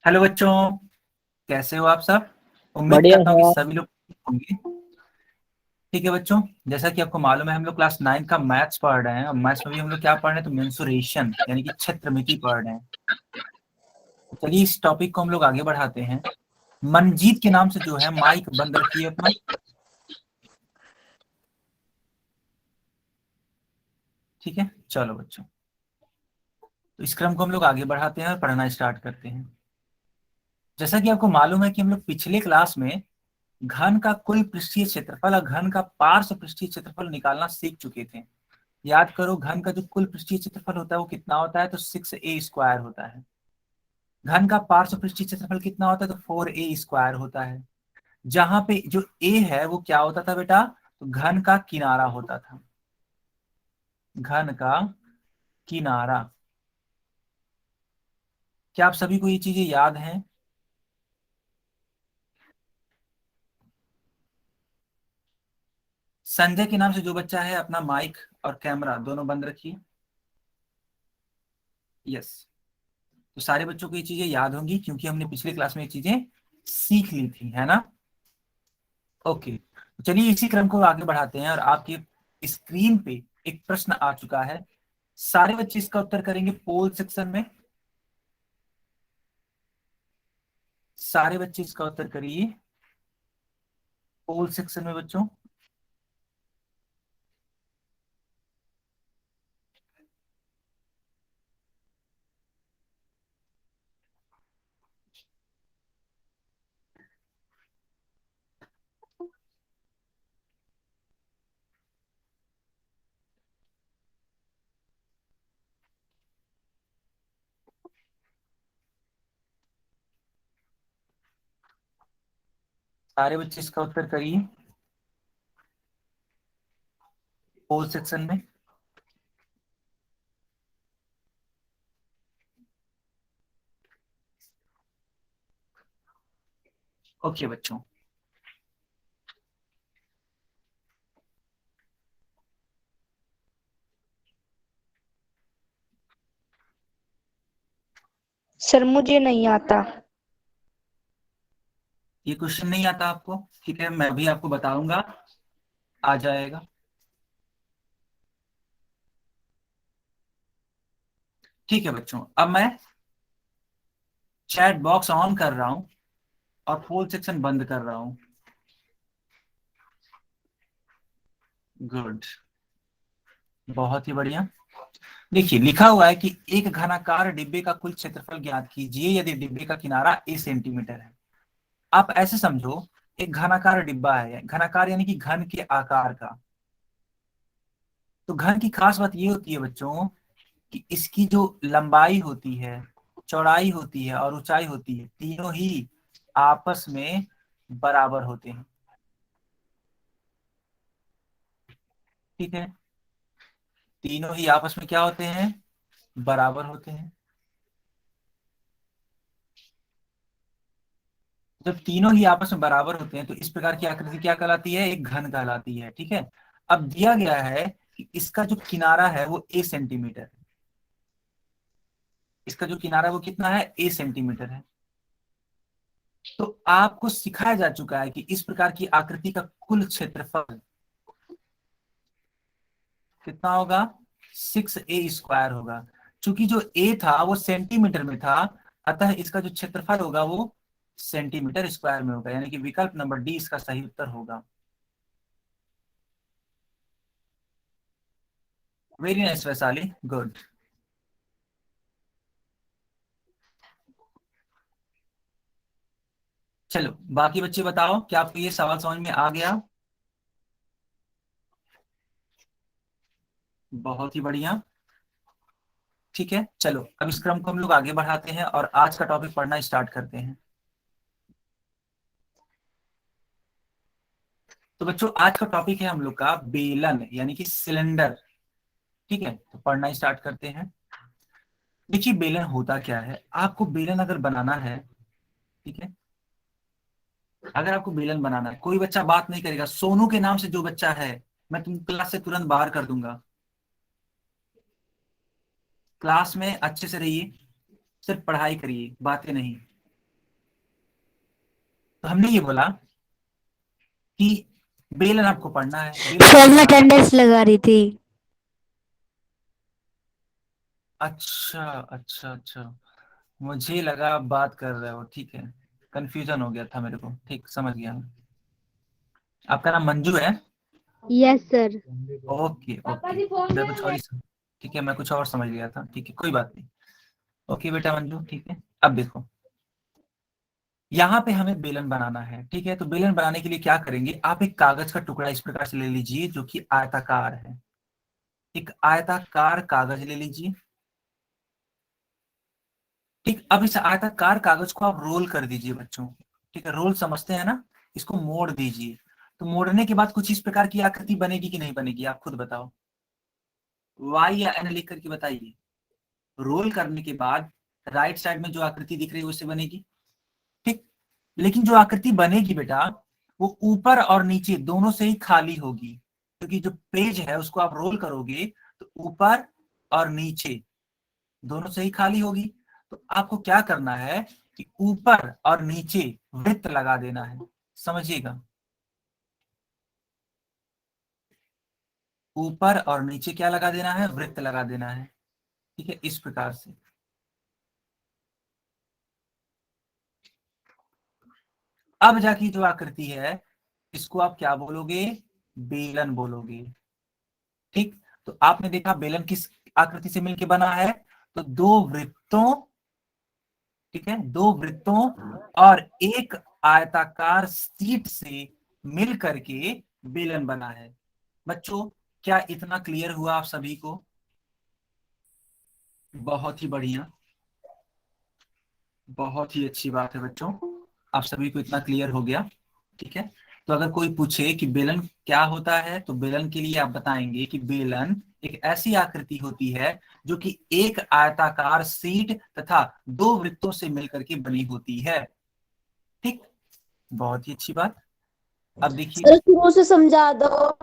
Hello बच्चों, कैसे हो आप सब। उम्मीद बढ़िया करता हूँ कि है। सभी लोग ठीक होंगे। ठीक है बच्चों, जैसा कि आपको मालूम है हम लोग क्लास 9 का मैथ्स पढ़ रहे हैं और मैथ्स में भी हम लोग क्या पढ़ रहे हैं, तो मेंसुरेशन यानी कि क्षेत्रमिति पढ़ रहे हैं। तो चलिए इस टॉपिक को हम लोग आगे बढ़ाते हैं। मनजीत के नाम से जो है माइक बंद रखिए अपना। ठीक है, चलो बच्चों, तो इस क्रम को हम लोग आगे बढ़ाते हैं और पढ़ना स्टार्ट करते हैं। जैसा कि आपको मालूम है कि हम लोग पिछले क्लास में घन का कुल पृष्ठीय क्षेत्रफल और घन का पार्श्व पृष्ठीय क्षेत्रफल निकालना सीख चुके थे। याद करो, घन का जो कुल पृष्ठीय क्षेत्रफल होता है वो कितना होता है, तो 6a² होता है। घन का पार्श्व पृष्ठीय क्षेत्रफल कितना होता है, तो 4a² होता है। जहां पे जो a है वो क्या होता था बेटा, तो घन का किनारा होता था। घन का किनारा। क्या आप सभी को ये चीजें याद हैं। संजय के नाम से जो बच्चा है अपना माइक और कैमरा दोनों बंद रखिए। यस। तो सारे बच्चों को ये चीजें याद होंगी क्योंकि हमने पिछले क्लास में ये चीजें सीख ली थी, है ना। ओके, तो चलिए इसी क्रम को आगे बढ़ाते हैं और आपकी स्क्रीन पे एक प्रश्न आ चुका है। सारे बच्चे इसका उत्तर करेंगे पोल सेक्शन में। सारे बच्चे इसका उत्तर करिए पोल सेक्शन में बच्चों। सारे बच्चे इसका उत्तर करिए पोल सेक्शन में। ओके बच्चों, सर मुझे नहीं आता। ये क्वेश्चन नहीं आता आपको, ठीक है, मैं भी आपको बताऊंगा, आ जाएगा। ठीक है बच्चों, अब मैं चैट बॉक्स ऑन कर रहा हूं और पोल सेक्शन बंद कर रहा हूं। गुड, बहुत ही बढ़िया। देखिए लिखा हुआ है कि एक घनाकार डिब्बे का कुल क्षेत्रफल ज्ञात कीजिए यदि डिब्बे का किनारा a सेंटीमीटर है। आप ऐसे समझो, एक घनाकार डिब्बा है, घनाकार यानी कि घन के आकार का। तो घन की खास बात ये होती है बच्चों कि इसकी जो लंबाई होती है, चौड़ाई होती है और ऊंचाई होती है, तीनों ही आपस में बराबर होते हैं। ठीक है, तीनों ही आपस में क्या होते हैं, बराबर होते हैं। जब तीनों ही आपस में बराबर होते हैं तो इस प्रकार की आकृति क्या कहलाती है, एक घन कहलाती है। ठीक है, अब दिया गया है कि इसका जो किनारा है वो a सेंटीमीटर है। इसका जो किनारा है वो कितना है, a सेंटीमीटर है। तो आपको सिखाया जा चुका है कि इस प्रकार की आकृति का कुल क्षेत्रफल कितना होगा, 6a² होगा। चूंकि जो a था वो सेंटीमीटर में था, अतः इसका जो क्षेत्रफल होगा वो सेंटीमीटर स्क्वायर में होगा, यानी कि विकल्प नंबर डी इसका सही उत्तर होगा। Very nice Vaishali, good. चलो बाकी बच्चे बताओ, क्या आपको ये सवाल समझ में आ गया। बहुत ही बढ़िया। ठीक है, चलो अब इस क्रम को हम लोग आगे बढ़ाते हैं और आज का टॉपिक पढ़ना स्टार्ट करते हैं। तो बच्चों आज का टॉपिक है हम लोग का बेलन यानी कि सिलेंडर। ठीक है, तो पढ़ना स्टार्ट करते हैं। देखिए बेलन होता क्या है, आपको बेलन अगर बनाना है, ठीक है, अगर आपको बेलन बनाना है, कोई बच्चा बात नहीं करेगा, सोनू के नाम से जो बच्चा है मैं तुम क्लास से तुरंत बाहर कर दूंगा। क्लास में अच्छे से रहिए, सिर्फ पढ़ाई करिए, बातें नहीं। तो हमने ये बोला कि बेलन आपको पढ़ना है, बेलन सर कैसे मैं बनाना है। अटेंडेंस लगा रही थी। अच्छा अच्छा अच्छा, मुझे लगा आप बात कर रहे हो, ठीक है, कंफ्यूजन हो गया था मेरे को, ठीक समझ गया मैं। आपका नाम मंजू है। Yes sir. ओके ओके, मैं कुछ और ही ठीक है, मैं कुछ और समझ गया था, ठीक है कोई बात नहीं। ओके बेटा मंजू, ठीक है। अब देखो, यहाँ पे हमें बेलन बनाना है, ठीक है। तो बेलन बनाने के लिए क्या करेंगे, आप एक कागज का टुकड़ा इस प्रकार से ले लीजिए जो कि आयताकार है। एक आयताकार कागज ले लीजिए, ठीक। अब इस आयताकार कागज को आप रोल कर दीजिए बच्चों, ठीक है, रोल समझते हैं ना। इसको मोड़ दीजिए। तो मोड़ने के बाद कुछ इस प्रकार की आकृति बनेगी कि नहीं बनेगी, आप खुद बताओ। वाई या एन लिख करके बताइए। रोल करने के बाद राइट साइड में जो आकृति दिख रही है उससे बनेगी, ठीक। लेकिन जो आकृति बनेगी बेटा, वो ऊपर और नीचे दोनों से ही खाली होगी, क्योंकि जो पेज है उसको आप रोल करोगे तो ऊपर और नीचे दोनों से ही खाली होगी। तो आपको क्या करना है कि ऊपर और नीचे वृत्त लगा देना है, समझिएगा। ऊपर और नीचे क्या लगा देना है, वृत्त लगा देना है, ठीक है, इस प्रकार से। अब जाके जो आकृति है इसको आप क्या बोलोगे, बेलन बोलोगे, ठीक। तो आपने देखा बेलन किस आकृति से मिलकर बना है, तो दो वृत्तों, ठीक है, दो वृत्तों और एक आयताकार शीट से मिल करके बेलन बना है। बच्चों, क्या इतना क्लियर हुआ आप सभी को। बहुत ही बढ़िया, बहुत ही अच्छी बात है बच्चों, आप सभी को इतना क्लियर हो गया, ठीक है। तो अगर कोई पूछे कि बेलन क्या होता है, तो बेलन के लिए आप बताएंगे कि बेलन एक ऐसी आकृति होती है जो कि एक आयताकार शीट तथा दो वृत्तों से मिलकर के बनी होती है, ठीक। बहुत ही अच्छी बात। अब देखिए सर शुरू से समझा दो।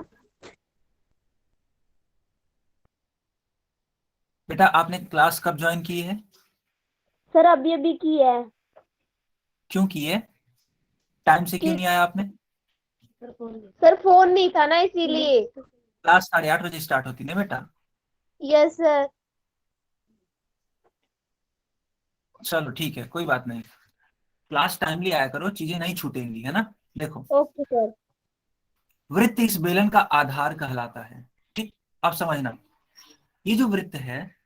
बेटा, आपने क्लास कब ज्वाइन की है, सर अभी अभी की है। क्यों की है, टाइम से क्यों कि नहीं आया आपने। सर फोन नहीं था ना इसीलिए। क्लास 8:30 बजे स्टार्ट होती है ना बेटा। Yes sir. चलो ठीक है, कोई बात नहीं, क्लास टाइमली आया करो, चीजें नहीं छूटेंगी, है ना। देखो, ओके सर। वृत्त इस बेलन का आधार कहलाता है, ठीक। अब समझना, ये जो वृत्त है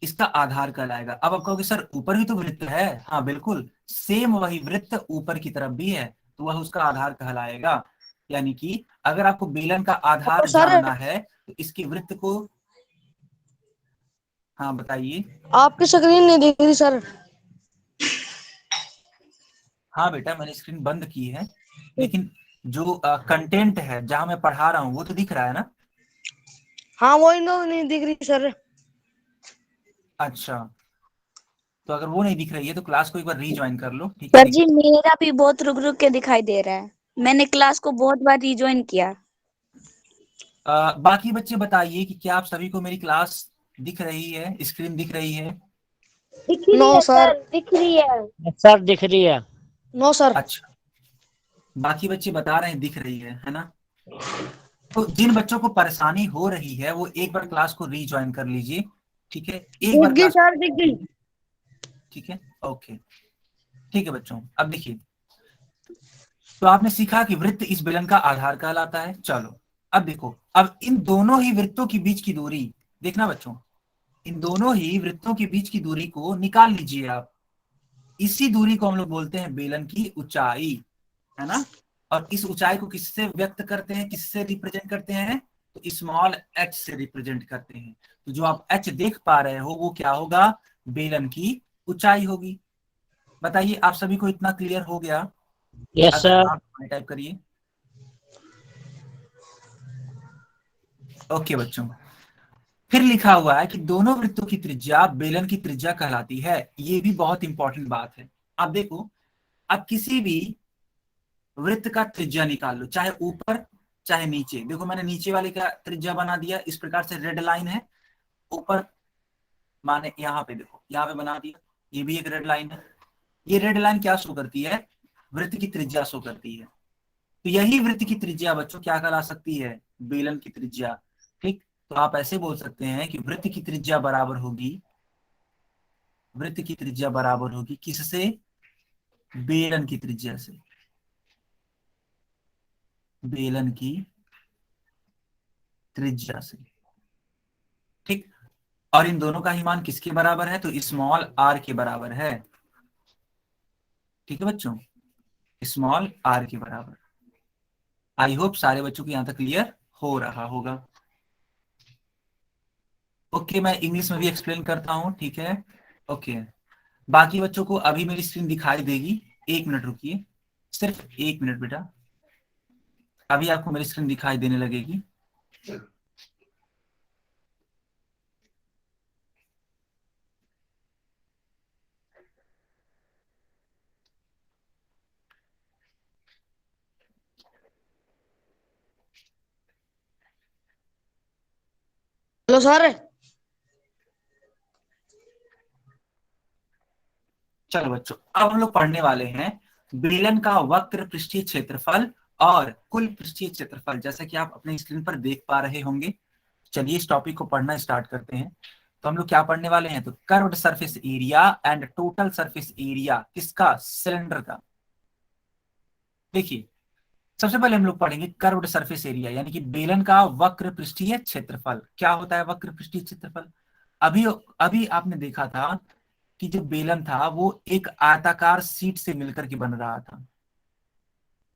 इसका आधार कहलाएगा। अब आप कहोगे सर ऊपर भी तो वृत्त है, हाँ बिल्कुल, सेम वही वृत्त ऊपर की तरफ भी है, तो वह उसका आधार कहलाएगा। यानी कि अगर आपको बेलन का आधार सर जानना है तो इसके वृत्त को, हाँ बताइए। आपकी स्क्रीन नहीं दिख रही सर। हाँ बेटा, मैंने स्क्रीन बंद की है, लेकिन जो कंटेंट है जहां मैं पढ़ा रहा हूँ वो तो दिख रहा है ना। हाँ वो नो नहीं दिख रही सर। अच्छा, तो अगर वो नहीं दिख रही है तो क्लास को एक बार रीज्वाइन कर लो, ठीक है, सर जी देखिए। मेरा भी बहुत रुक रुक के दिखाई दे रहा है। मैंने क्लास को बहुत बार रिज्वाइन किया। बाकी बच्चे बताइए कि क्या आप सभी को मेरी क्लास दिख रही है, स्क्रीन दिख रही है। दिख रही है सर। दिख रही है। सर दिख रही है। No sir. अच्छा, बाकी बच्चे बता रहे हैं दिख रही है ना। तो जिन बच्चों को परेशानी हो रही है वो एक बार क्लास को रीज्वाइन कर लीजिए, ठीक है, एक दिख बार गई क्लास, सर दिख गई। ठीक है, ओके, ठीक है बच्चों। अब देखिए, तो आपने सीखा कि वृत्त इस बेलन का आधार कहलाता है। चलो अब देखो, अब इन दोनों ही वृत्तों के बीच की दूरी देखना बच्चों, इन दोनों ही वृत्तों के बीच की दूरी को निकाल लीजिए आप। इसी दूरी को हम लोग बोलते हैं बेलन की ऊंचाई, है ना। और इस ऊंचाई को किससे व्यक्त करते हैं, किससे रिप्रेजेंट करते हैं, तो स्मॉल एच से रिप्रेजेंट करते हैं। तो जो आप एच देख पा रहे हो वो क्या होगा, बेलन की ऊंचाई होगी। बताइए, आप सभी को इतना क्लियर हो गया। यस अगर सर। आप टाइप करिए। ओके बच्चों, फिर लिखा हुआ है कि दोनों वृत्तों की त्रिज्या बेलन की त्रिज्या कहलाती है। ये भी बहुत इंपॉर्टेंट बात है। आप देखो, आप किसी भी वृत्त का त्रिज्या निकाल लो, चाहे ऊपर चाहे नीचे। देखो मैंने नीचे वाले का त्रिज्या बना दिया, इस प्रकार से रेड लाइन है। ऊपर माने यहाँ पे देखो, यहाँ पे बना दिया, ये भी एक रेड लाइन है। ये रेड लाइन क्या शो करती है? वृत्त की त्रिज्या शो करती है। तो यही वृत्त की त्रिज्या बच्चों क्या कहला सकती है? बेलन की त्रिज्या। ठीक, तो आप ऐसे बोल सकते हैं कि वृत्त की त्रिज्या बराबर होगी, वृत्त की त्रिज्या बराबर होगी किससे? बेलन की त्रिज्या से, बेलन की त्रिज्या से। ठीक, और इन दोनों का ही मान किसके बराबर है? तो स्मॉल आर के बराबर है। ठीक है बच्चों, स्मॉल आर के बराबर। आई होप सारे बच्चों को यहां तक क्लियर हो रहा होगा। ओके, मैं इंग्लिश में भी एक्सप्लेन करता हूं, ठीक है? ओके, बाकी बच्चों को अभी मेरी स्क्रीन दिखाई देगी। 1 मिनट रुकिए, सिर्फ 1 मिनट बेटा, अभी आपको मेरी स्क्रीन दिखाई देने लगेगी। Hello sir. चलो बच्चों, अब हम लोग पढ़ने वाले हैं बेलन का वक्र पृष्ठीय क्षेत्रफल और कुल पृष्ठीय क्षेत्रफल, जैसा कि आप अपने स्क्रीन पर देख पा रहे होंगे। चलिए इस टॉपिक को पढ़ना स्टार्ट करते हैं। तो हम लोग क्या पढ़ने वाले हैं? तो curved surface area and total surface area किसका? सिलेंडर का। देखिए, सबसे पहले हम लोग पढ़ेंगे कर्व्ड सरफेस एरिया, यानी कि बेलन का वक्र पृष्ठीय क्षेत्रफल। क्या होता है वक्र पृष्ठीय क्षेत्रफल? अभी अभी आपने देखा था कि जो बेलन था वो एक आयताकार शीट से मिलकर के बन रहा था,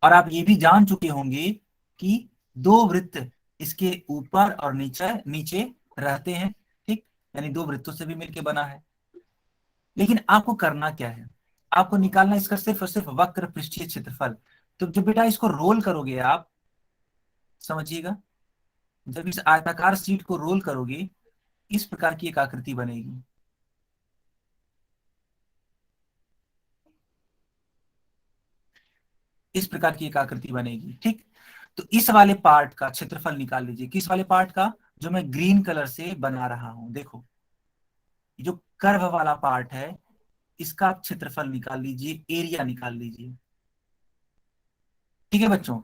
और आप ये भी जान चुके होंगे कि दो वृत्त इसके ऊपर और नीचे नीचे रहते हैं। ठीक, यानी दो वृत्तों से भी मिलकर बना है। लेकिन आपको करना क्या है? आपको निकालना इसका सिर्फ और सिर्फ वक्र पृष्ठीय क्षेत्रफल। तो जब बेटा इसको रोल करोगे आप, समझिएगा, जब इस आयताकार शीट को रोल करोगे इस प्रकार की एक आकृति बनेगी। इस प्रकार की एक आकृति बनेगी। ठीक, तो इस वाले पार्ट का क्षेत्रफल निकाल लीजिए। किस वाले पार्ट का? जो मैं ग्रीन कलर से बना रहा हूं, देखो जो कर्व वाला पार्ट है इसका क्षेत्रफल निकाल लीजिए, एरिया निकाल लीजिए। ठीक है बच्चों,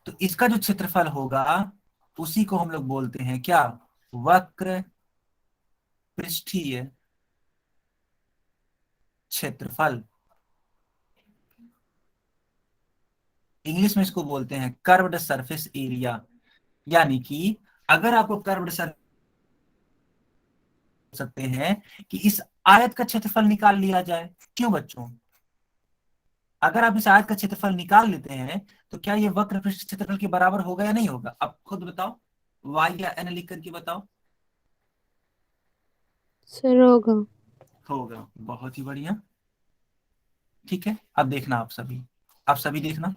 तो इसका जो क्षेत्रफल होगा उसी को हम लोग बोलते हैं क्या? वक्र पृष्ठीय क्षेत्रफल। इंग्लिश में इसको बोलते हैं कर्व्ड सरफेस एरिया। यानी कि अगर आपको कर्व्ड सरफेस सकते हैं कि इस आयत का क्षेत्रफल निकाल लिया जाए। क्यों बच्चों? अगर आप इस आयत का क्षेत्रफल निकाल लेते हैं तो क्या ये वक्र पृष्ठ क्षेत्रफल के बराबर होगा या नहीं होगा? अब खुद बताओ, वाई या एन लिख करके बताओ। सर होगा। होगा, बहुत ही बढ़िया। ठीक है, अब देखना आप सभी देखना।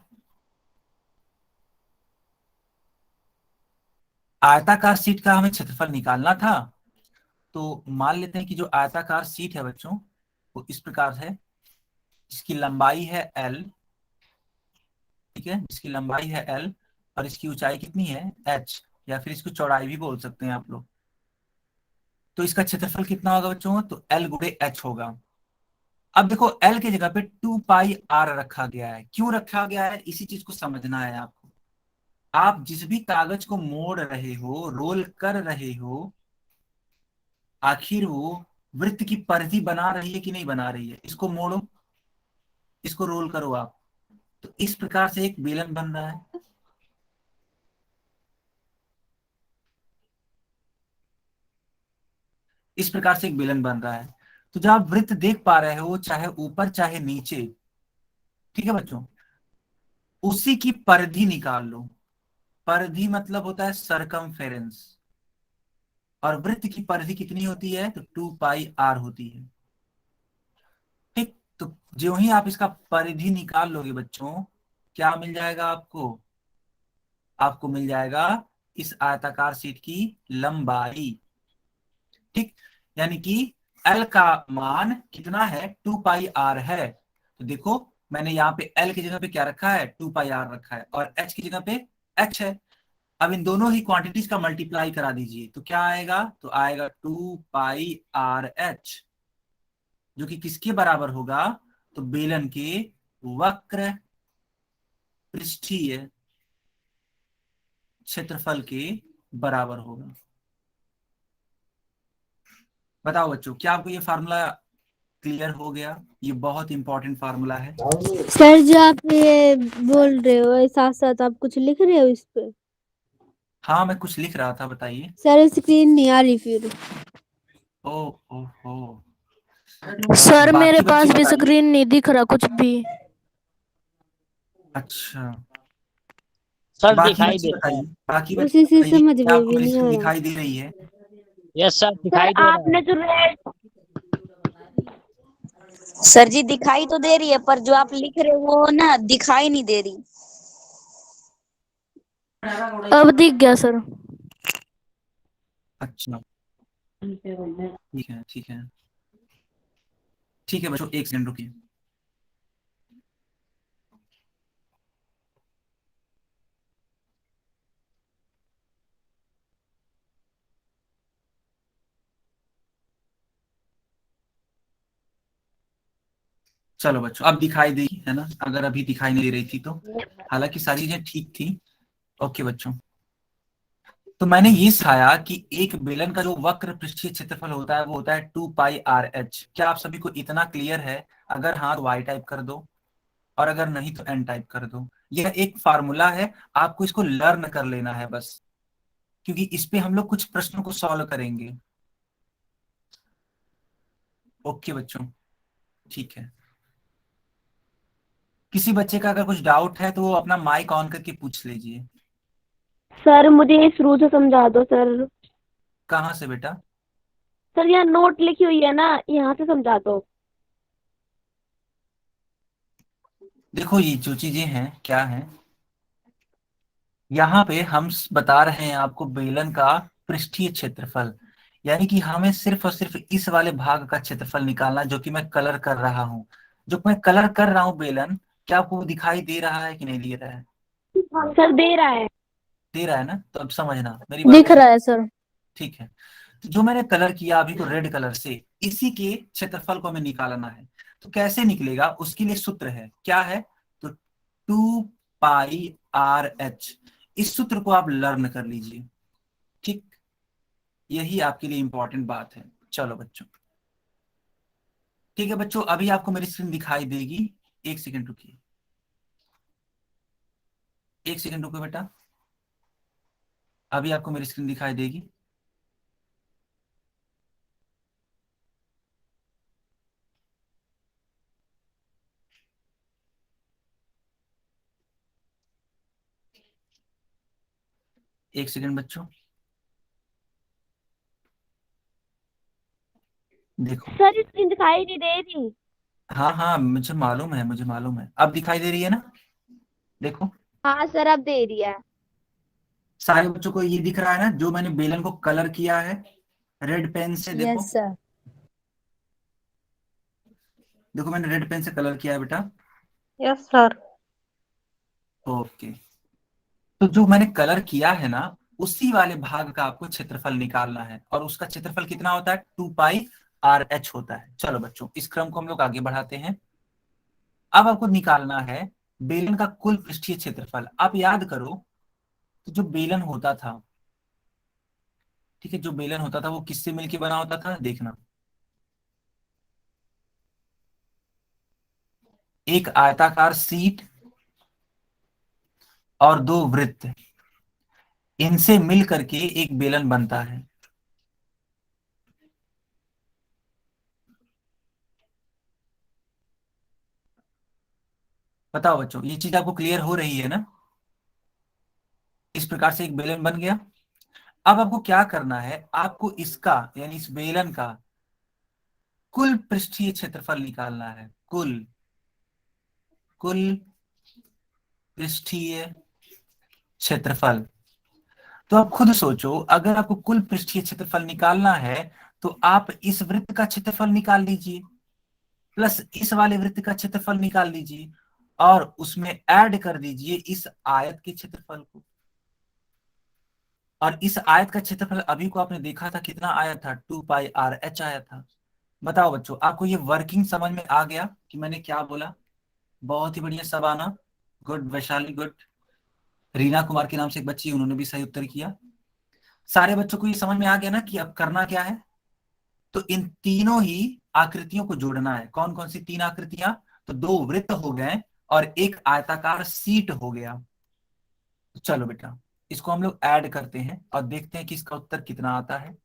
आयताकार शीट का हमें क्षेत्रफल निकालना था। तो मान लेते हैं कि जो आयताकार शीट है बच्चों वो इस प्रकार है, जिसकी लंबाई है एल। ठीक है, जिसकी लंबाई है एल और इसकी ऊंचाई कितनी है? एच, या फिर इसको चौड़ाई भी बोल सकते हैं आप लोग। तो इसका क्षेत्रफल कितना होगा बच्चों? तो एल गुणे एच होगा। अब देखो एल की जगह पे 2 पाई आर रखा गया है। क्यों रखा गया है? इसी चीज को समझना है आपको। आप जिस भी कागज को मोड़ रहे हो, रोल कर रहे हो, आखिर वो वृत्त की परिधि बना रही है कि नहीं बना रही है? इसको मोड़ो, इसको रोल करो आप, तो इस प्रकार से एक बेलन बन रहा है। इस प्रकार से एक बेलन बन रहा है। तो जब आप वृत्त देख पा रहे हो, चाहे ऊपर चाहे नीचे, ठीक है बच्चों, उसी की परिधि निकाल लो। परिधि मतलब होता है सरकमफेरेंस, और वृत्त की परिधि कितनी होती है? तो 2 पाई आर होती है। ठीक, तो जो ही आप इसका परिधि निकाल लोगे बच्चों, क्या मिल जाएगा आपको? आपको मिल जाएगा इस आयताकार शीट की लंबाई। ठीक, यानी कि एल का मान कितना है? 2 पाई आर है। तो देखो मैंने यहाँ पे एल की जगह पे क्या रखा है? 2 पाई आर रखा है, और एच की जगह पे एच है। अब इन दोनों ही क्वांटिटीज का मल्टीप्लाई करा दीजिए तो क्या आएगा? तो आएगा 2 पाई आर एच, जो कि किसके बराबर होगा? तो बेलन के वक्र पृष्ठीय क्षेत्रफल के बराबर होगा। बताओ बच्चों, क्या आपको ये फार्मूला क्लियर हो गया? ये बहुत इंपॉर्टेंट फार्मूला है। सर जो आप ये बोल रहे हो साथ साथ आप कुछ लिख रहे हो इस पे? हाँ, मैं कुछ लिख रहा था, बताइए। सर स्क्रीन नहीं आ रही फिर। ओ ओ हो सर मेरे बाकी पास बच्चे भी बताइए। स्क्रीन नहीं दिख रहा कुछ भी। अच्छा, सर बाकी दिखाई बच्चे दे रहा है। बताइए। बाकी बच्चे उसी से बताइए, समझ क्या में आपको भी मेरी नहीं स्क्रीन आ रहा। दिखाई दे रही है? यस सर, सर दिखाई दे रहा आपने है। जो रेड सर जी दिखाई तो दे रही है, पर जो आप लिख रहे हो वो ना दिखाई नहीं दे रही। अब दिख गया सर। अच्छा, ठीक है ठीक है ठीक है बच्चों, एक सेकंड रुकिए। चलो बच्चों, अब दिखाई दी है ना? अगर अभी दिखाई नहीं दे रही थी तो, हालांकि सारी चीजें ठीक थी। ओके बच्चों, तो मैंने ये सिखाया कि एक बेलन का जो वक्र पृष्ठीय क्षेत्रफल होता है वो होता है 2πr/h। क्या आप सभी को इतना क्लियर है? अगर हाँ तो वाई टाइप कर दो, और अगर नहीं तो एन टाइप कर दो। यह एक फार्मूला है, आपको इसको लर्न कर लेना है बस, क्योंकि इस पे हम लोग कुछ प्रश्नों को सॉल्व करेंगे। ओके बच्चों, ठीक है। किसी बच्चे का अगर कुछ डाउट है तो वो अपना माइक ऑन करके पूछ लीजिए। सर मुझे ये शुरू से समझा दो सर। कहाँ से बेटा? सर यहाँ नोट लिखी हुई है ना, यहाँ से समझा दो। देखो, ये जो चीजें हैं क्या है, यहाँ पे हम बता रहे हैं आपको बेलन का पृष्ठीय क्षेत्रफल, यानी कि हमें सिर्फ और सिर्फ इस वाले भाग का क्षेत्रफल निकालना है, जो कि मैं कलर कर रहा हूँ। जो मैं कलर कर रहा हूँ बेलन, क्या आपको दिखाई दे रहा है कि नहीं दे रहा है? सर दे रहा है। दे रहा है ना? तो अब समझना मेरी बात दिख को। रहा है सर। ठीक है, तो जो मैंने कलर किया अभी को रेड कलर से, इसी के क्षेत्रफल को हमें निकालना है। तो कैसे निकलेगा? उसके लिए सूत्र है, क्या है? तो 2πr/h। इस सूत्र को आप लर्न कर लीजिए, ठीक? यही आपके लिए इंपॉर्टेंट बात है। चलो बच्चों, ठीक है बच्चों, अभी आपको मेरी स्क्रीन दिखाई देगी। एक सेकंड रुकिए, एक सेकंड रुको बेटा, अभी आपको मेरी स्क्रीन दिखाई देगी। एक सेकंड बच्चों, देखो। सर स्क्रीन दिखाई नहीं दे रही। हाँ हाँ, मुझे मालूम है, मुझे मालूम है। अब दिखाई दे रही है ना? देखो, हाँ सर अब दे रही है। सारे बच्चों को ये दिख रहा है ना, जो मैंने बेलन को कलर किया है रेड पेन से? देखो, यस सर। देखो मैंने रेड पेन से कलर किया है बेटा। Yes sir. ओके, तो जो मैंने कलर किया है ना, उसी वाले भाग का आपको क्षेत्रफल निकालना है, और उसका क्षेत्रफल कितना होता है? 2πr/h होता है। चलो बच्चों, इस क्रम को हम लोग आगे बढ़ाते हैं। अब आपको निकालना है बेलन का कुल पृष्ठीय क्षेत्रफल। आप याद करो, तो जो बेलन होता था, ठीक है, जो बेलन होता था वो किससे मिलके बना होता था? देखना, एक आयताकार सीट और दो वृत्त, इनसे मिल करके एक बेलन बनता है। बताओ बच्चों, ये चीज आपको क्लियर हो रही है ना? इस प्रकार से एक बेलन बन गया। अब आपको क्या करना है? आपको इसका, यानी इस बेलन का कुल पृष्ठीय क्षेत्रफल निकालना है। कुल कुल पृष्ठीय क्षेत्रफल। तो आप खुद सोचो, अगर आपको कुल पृष्ठीय क्षेत्रफल निकालना है, तो आप इस वृत्त का क्षेत्रफल निकाल लीजिए, प्लस इस वाले वृत्त का क्षेत्रफल निकाल लीजिए, और उसमें ऐड कर दीजिए इस आयत के क्षेत्रफल को। और इस आयत का क्षेत्रफल अभी को आपने देखा था कितना आया था? 2πr/h आया था। बताओ बच्चों, आपको ये वर्किंग समझ में आ गया कि मैंने क्या बोला? बहुत ही बढ़िया शबाना, गुड। वैशाली गुड। रीना कुमार के नाम से एक बच्ची, उन्होंने भी सही उत्तर किया। सारे बच्चों को ये समझ में आ गया ना कि अब करना क्या है? तो इन तीनों ही आकृतियों को जोड़ना है। कौन कौन सी तीन आकृतियां? तो दो वृत्त हो गए और एक आयताकार सीट हो गया। तो चलो बेटा, इसको हम लोग ऐड करते हैं और देखते हैं कि इसका उत्तर कितना आता है।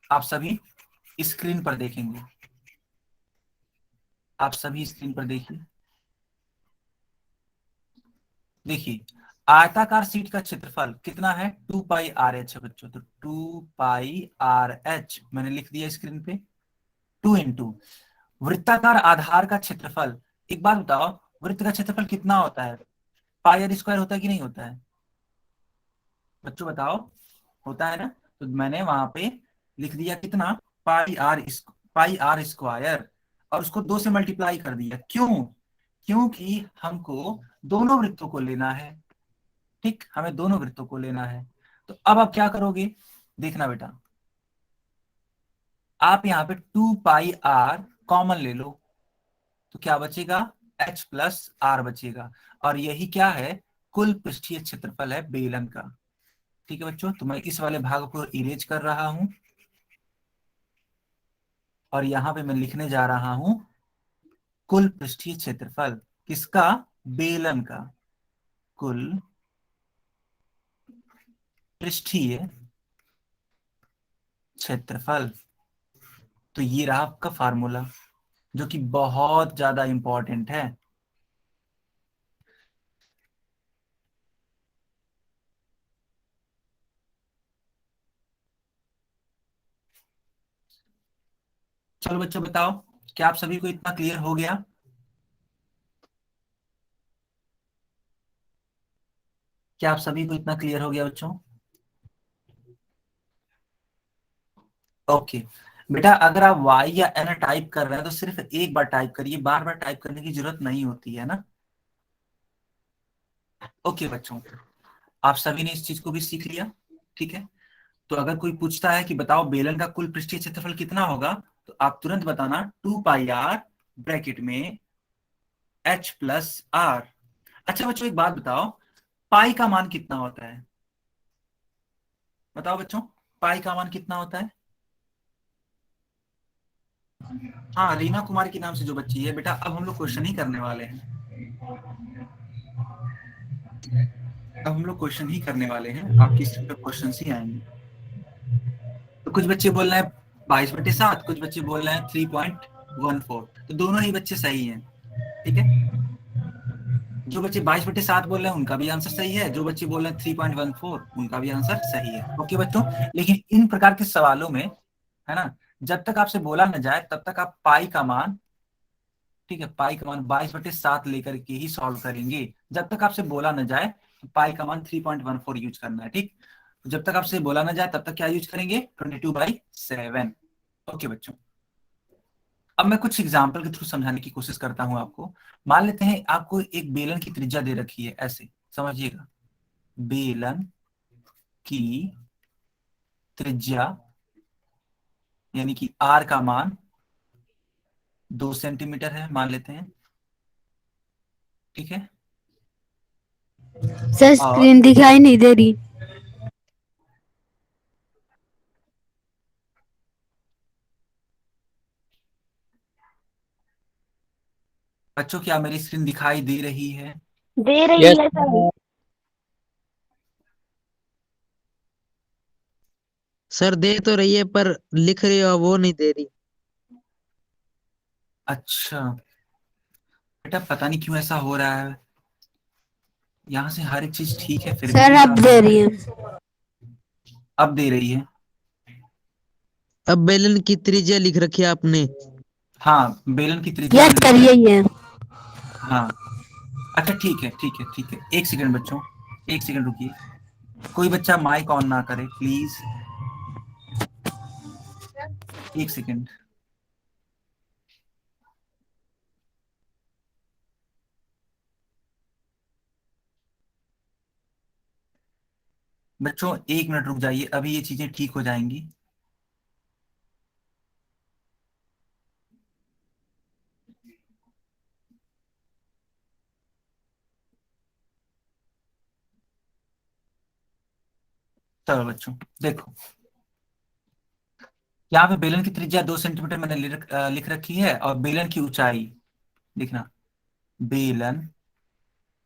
आप सभी स्क्रीन पर देखेंगे, आप सभी स्क्रीन पर देखिए। देखिए, आयताकार सीट का क्षेत्रफल कितना है? 2 पाई आर एच है बच्चों। तो 2 पाई आर एच मैंने लिख दिया स्क्रीन पे। 2 इंटू वृत्ताकार आधार का क्षेत्रफल। एक बात बताओ, वृत्त का क्षेत्रफल कितना होता है? पाई आर स्क्वायर होता है कि नहीं होता है? बच्चों बताओ, होता है ना? तो मैंने वहां पे लिख दिया कितना, पाई आर स्क्वायर, और उसको 2 से मल्टीप्लाई कर दिया। क्यों? क्योंकि हमको दोनों वृत्तों को लेना है। ठीक, हमें दोनों वृत्तों को लेना है। तो अब आप क्या करोगे, देखना बेटा। आप यहाँ पे 2 पाई आर कॉमन ले लो, तो क्या बचेगा? एच प्लस आर बचेगा। और यही क्या है? कुल पृष्ठीय क्षेत्रफल है बेलन का। ठीक है बच्चों, तो मैं इस वाले भाग को इरेज कर रहा हूं और यहां पे मैं लिखने जा रहा हूं कुल पृष्ठीय क्षेत्रफल। किसका? बेलन का। कुल पृष्ठीय क्षेत्रफल। तो ये रहा आपका फार्मूला, जो कि बहुत ज्यादा इंपॉर्टेंट है। चलो बच्चों बताओ, क्या आप सभी को इतना क्लियर हो गया? क्या आप सभी को इतना क्लियर हो गया बच्चों? ओके बेटा, अगर आप y या n टाइप कर रहे हैं तो सिर्फ एक बार टाइप करिए, बार बार टाइप करने की जरूरत नहीं होती है ना। ओके बच्चों, आप सभी ने इस चीज को भी सीख लिया। ठीक है, तो अगर कोई पूछता है कि बताओ बेलन का कुल पृष्ठीय क्षेत्रफल कितना होगा, तो आप तुरंत बताना 2 पाई आर ब्रैकेट में एच प्लस आर। अच्छा बच्चों, एक बात बताओ, पाई का मान कितना होता है? बताओ बच्चों, पाई का मान कितना होता है? हाँ, रीना कुमार के नाम से जो बच्ची है बेटा, अब हम लोग क्वेश्चन ही करने वाले हैं। अब हम लोग क्वेश्चन ही करने वाले हैं, आपकी स्क्रीन पर क्वेश्चन ही आएंगे। तो कुछ बच्चे बोल रहे हैं 22/7, कुछ बच्चे बोल रहे हैं 3.14। तो दोनों ही बच्चे सही हैं। ठीक है, जो बच्चे 22/7 बोल रहे हैं उनका भी आंसर सही है, जो बच्चे बोल रहे हैं 3.14 उनका भी आंसर सही है। ओके बच्चों, लेकिन इन प्रकार के सवालों में, है ना, जब तक आपसे बोला न जाए तब तक आप पाई का मान, ठीक है, पाई का मान 22/7 लेकर के ही सॉल्व करेंगे। जब तक आपसे बोला न जाए तो पाई का मान 3.14 यूज करना है। ठीक, तो जब तक आपसे बोला न जाए तब तक क्या यूज करेंगे? 22/7। ओके बच्चों, अब मैं कुछ एग्जाम्पल के थ्रू समझाने की कोशिश करता हूं आपको। मान लेते हैं आपको एक बेलन की त्रिज्या दे रखी है, ऐसे समझिएगा। बेलन की त्रिज्या यानी कि आर का मान 2 सेंटीमीटर है, मान लेते हैं। ठीक है, सर और स्क्रीन दिखाई नहीं दे रही। बच्चों, क्या मेरी स्क्रीन दिखाई दे रही है? दे रही यस है सर। सर दे तो रही है पर लिख रही हो वो नहीं दे रही। अच्छा बेटा, पता नहीं क्यों ऐसा हो रहा है। यहाँ से हर एक चीज ठीक है, फिर भी सर अब ऐसा दे हो रहा रही है। है। अब दे रही है। अब बेलन की त्रिज्या लिख रखी है आपने। हाँ, बेलन की त्रिज्या यस हमने सर लिख रखी यही है। है। हाँ, अच्छा ठीक है, ठीक है, ठीक है, एक सेकंड बच्चों, एक सेकंड रुकिए। कोई बच्चा माइक ऑन ना करे प्लीज, एक सेकंड। बच्चों 1 मिनट रुक जाइए, अभी ये चीजें ठीक हो जाएंगी। चलो बच्चों देखो, यहाँ पे बेलन की त्रिज्या 2 सेंटीमीटर मैंने लिख रखी है, और बेलन की ऊंचाई लिखना, बेलन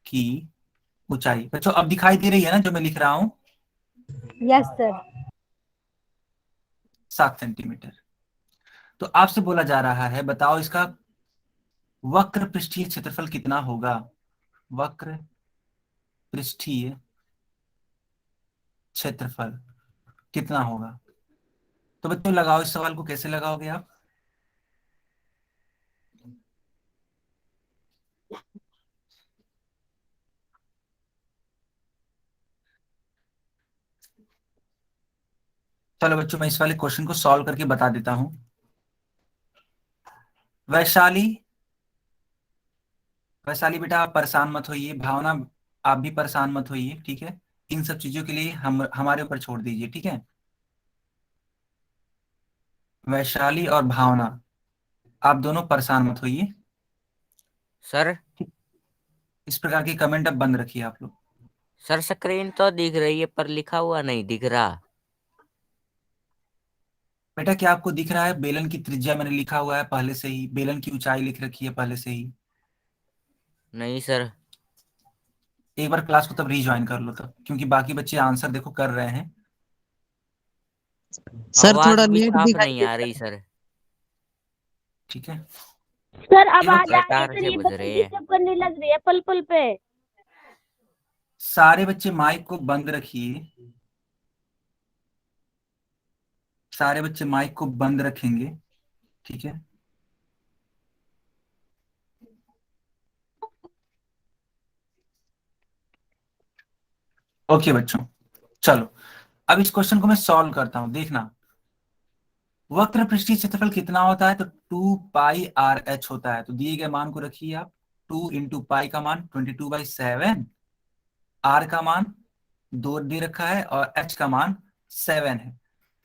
की ऊंचाई। बच्चों अब दिखाई दे रही है ना जो मैं लिख रहा हूँ? Yes sir. 7 सेंटीमीटर। तो आपसे बोला जा रहा है, बताओ इसका वक्र पृष्ठीय क्षेत्रफल कितना होगा? वक्र पृष्ठीय क्षेत्रफल कितना होगा? तो बच्चों लगाओ, इस सवाल को कैसे लगाओगे आप? चलो बच्चों, मैं इस वाले क्वेश्चन को सॉल्व करके बता देता हूं। वैशाली, वैशाली बेटा आप परेशान मत होइए, भावना आप भी परेशान मत होइए, ठीक है? इन सब चीजों के लिए हम हमारे ऊपर छोड़ दीजिए, ठीक है? वैशाली और भावना, आप दोनों परेशान मत होइए। सर इस प्रकार के कमेंट अब बंद रखिए आप लोग। सर स्क्रीन तो दिख रही है पर लिखा हुआ नहीं दिख रहा। बेटा क्या आपको दिख रहा है? बेलन की त्रिज्या मैंने लिखा हुआ है पहले से ही, बेलन की ऊंचाई लिख रखी है पहले से ही। नहीं सर। एक बार क्लास को तब रीज्वाइन कर लो तब, क्योंकि बाकी बच्चे आंसर देखो कर रहे हैं। सर आवाज थोड़ा भी लेट साफ दिखाई नहीं आ देता रही है। सर। ठीक है, सर अब देखो आ जा रही है कटार सर, से ये बुझ बच्चे रही है। डिस्टर्ब करने लग रही है पल पल पे। सारे बच्चे माइक को बंद रखिए, सारे बच्चे माइक को बंद रखेंगे, ठीक है? ओके बच्चों, चलो अब इस क्वेश्चन को मैं सॉल्व करता हूं, देखना। वक्र पृष्ठीय क्षेत्रफल कितना होता है? तो 2 पाई r h होता है। तो दिए गए मान को रखिए आप, 2 × पाई का मान 22/7, r का मान 2 दे रखा है, और h का मान 7 है।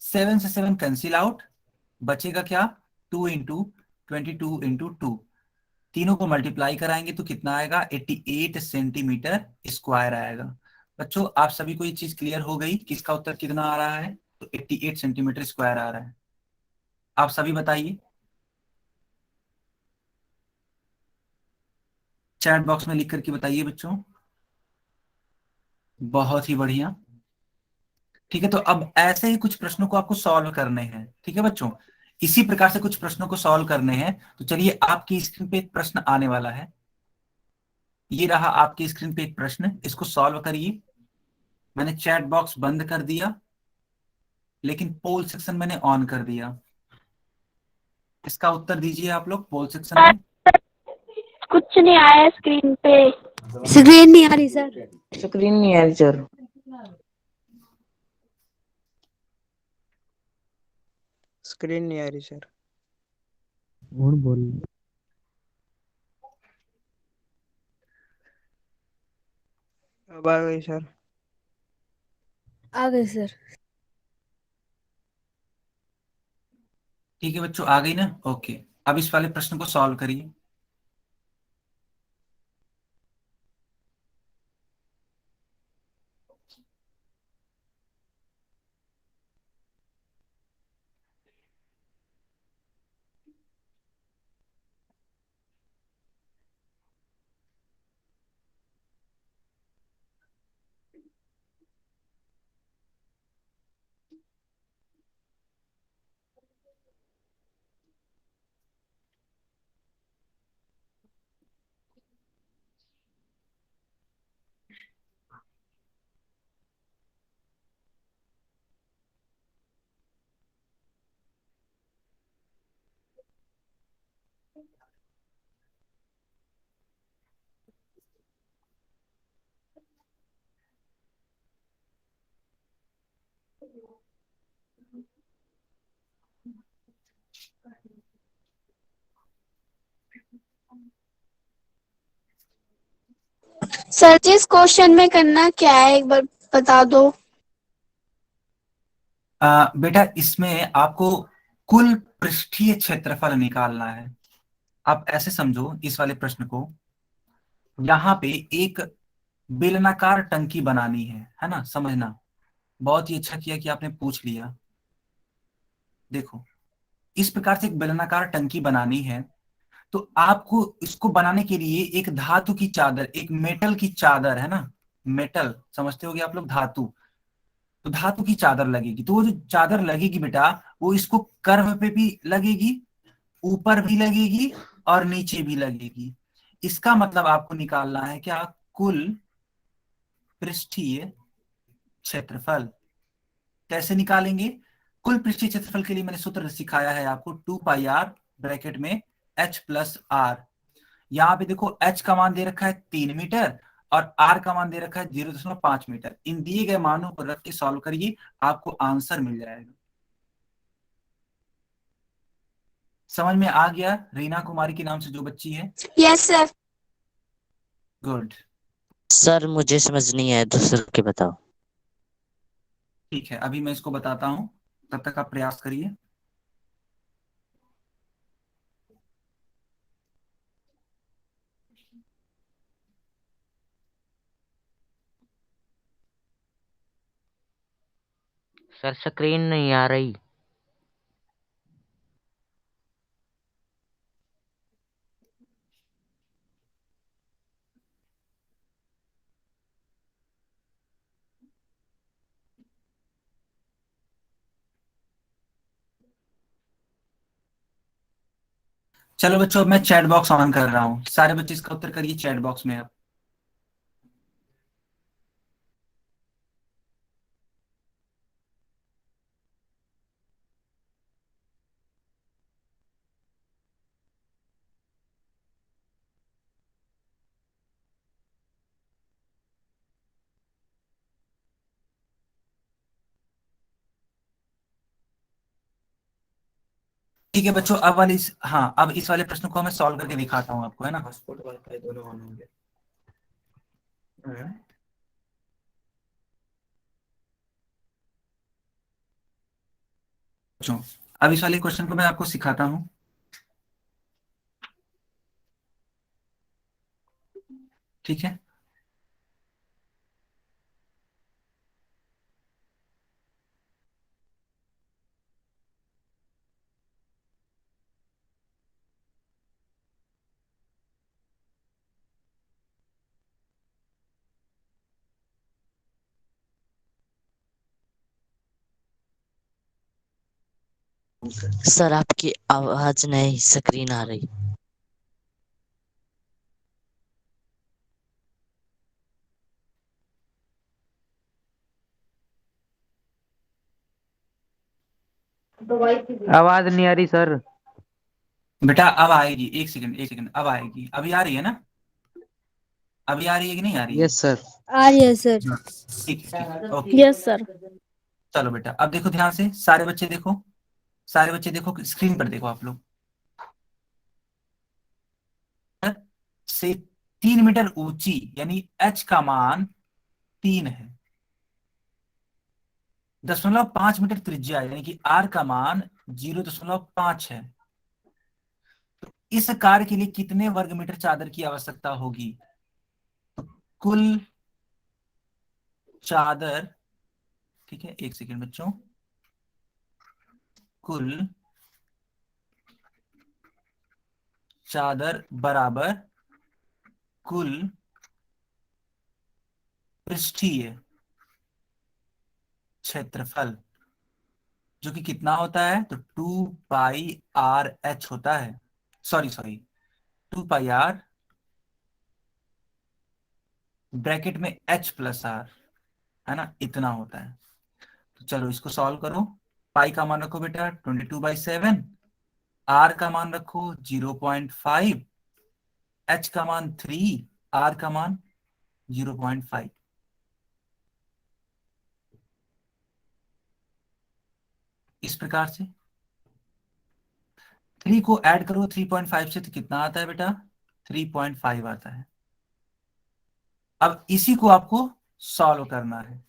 7 से 7 कैंसिल आउट, बचेगा क्या? 2 × 22 × 2, तीनों को मल्टीप्लाई कराएंगे तो कितना आएगा? 88 सेंटीमीटर स्क्वायर आएगा। बच्चों आप सभी को ये चीज क्लियर हो गई कि इसका उत्तर कितना आ रहा है? तो 88 सेंटीमीटर स्क्वायर आ रहा है। आप सभी बताइए, चैट बॉक्स में लिख करके बताइए बच्चों। बहुत ही बढ़िया। ठीक है, तो अब ऐसे ही कुछ प्रश्नों को आपको सॉल्व करने हैं, ठीक है बच्चों? इसी प्रकार से कुछ प्रश्नों को सॉल्व करने हैं। तो चलिए, आपकी स्क्रीन पे एक प्रश्न आने वाला है। ये रहा आपकी स्क्रीन पे एक प्रश्न, इसको सॉल्व करिए। मैंने चैट बॉक्स बंद कर दिया, लेकिन पोल सेक्शन मैंने ऑन कर दिया। इसका उत्तर दीजिए आप लोग पोल सेक्शन में। कुछ नहीं आया स्क्रीन पे। स्क्रीन नहीं आ रही सर। स्क्रीन नहीं है सर। स्क्रीन नहीं आ रही सर। कौन बोल अब आ गई सर। आ गए सर। ठीक है बच्चों, आ गई ना? ओके, अब इस वाले प्रश्न को सॉल्व करिए। सर जी इस क्वेश्चन में करना क्या है एक बार बता दो। बेटा इसमें आपको कुल पृष्ठीय क्षेत्रफल निकालना है। आप ऐसे समझो इस वाले प्रश्न को, यहाँ पे एक बेलनाकार टंकी बनानी है ना? समझना, बहुत ही अच्छा किया कि आपने पूछ लिया। देखो, इस प्रकार से एक बेलनाकार टंकी बनानी है, तो आपको इसको बनाने के लिए एक धातु की चादर, एक मेटल की चादर, है ना, मेटल समझते होगे आप लोग, धातु, तो धातु की चादर लगेगी। तो वो जो चादर लगेगी बेटा, वो इसको कर्व पे भी लगेगी, ऊपर भी लगेगी और नीचे भी लगेगी। इसका मतलब आपको निकालना है क्या, कुल पृष्ठीय क्षेत्रफल। कैसे निकालेंगे? कुल पृष्ठीय क्षेत्रफल के लिए मैंने सूत्र सिखाया है आपको, 2 पाई आर ब्रैकेट में h प्लस आर। यहाँ पे देखो h का मान दे रखा है 3 मीटर और r का मान दे रखा है 0.5 मीटर। इन दिए गए मानों को रख के सॉल्व करिए, आपको आंसर मिल जाएगा। समझ में आ गया? रीना कुमारी के नाम से जो बच्ची है। Yes sir. गुड। सर मुझे समझ नहीं आया, दूसरे के बताओ। ठीक है, अभी मैं इसको बताता हूँ, तब तक आप प्रयास करिए। सर स्क्रीन नहीं आ रही। चलो बच्चों, अब मैं चैट बॉक्स ऑन कर रहा हूँ, सारे बच्चे इसका उत्तर करिए चैट बॉक्स में अब। ठीक है बच्चों, हाँ, अब इस वाले प्रश्न को मैं सॉल्व करके दिखाता हूँ आपको, है ना। हॉटस्पॉट वाईफाई दोनों ऑन होंगे। बच्चों, अब इस वाले क्वेश्चन को मैं आपको सिखाता हूँ। ठीक है, सर आपकी आवाज नहीं, स्क्रीन आ रही। आवाज नहीं आ रही सर। बेटा अब आएगी, एक सेकंड एक सेकंड, अब आएगी। अभी आ रही है ना? अभी आ रही है कि नहीं आ रही है? Yes sir. आ रही है सर। हाँ, ठीक है, ठीक है, ओके। Yes sir. चलो बेटा, अब देखो ध्यान से, सारे बच्चे देखो, सारे बच्चे देखो, स्क्रीन पर देखो आप लोग। से 3 मीटर ऊंची, यानी h का मान 3 है। 0.5 मीटर त्रिज्या, यानी कि r का मान 0.5 है। तो इस कार्य के लिए कितने वर्ग मीटर चादर की आवश्यकता होगी? तो कुल चादर, ठीक है, एक सेकंड बच्चों, कुल चादर बराबर कुल पृष्ठीय क्षेत्रफल, जो कि कितना होता है, तो 2 पाई आर एच होता है। Sorry sorry, 2 pi r bracket में एच प्लस आर, है ना, इतना होता है। तो चलो इसको सॉल्व करो। पाई का मान रखो बेटा 22/7, आर का मान रखो 0.5, एच का मान 3, आर का मान 0.5। इस प्रकार से 3 को ऐड करो 3.5 से, तो कितना आता है बेटा? 3.5 आता है। अब इसी को आपको सॉल्व करना है।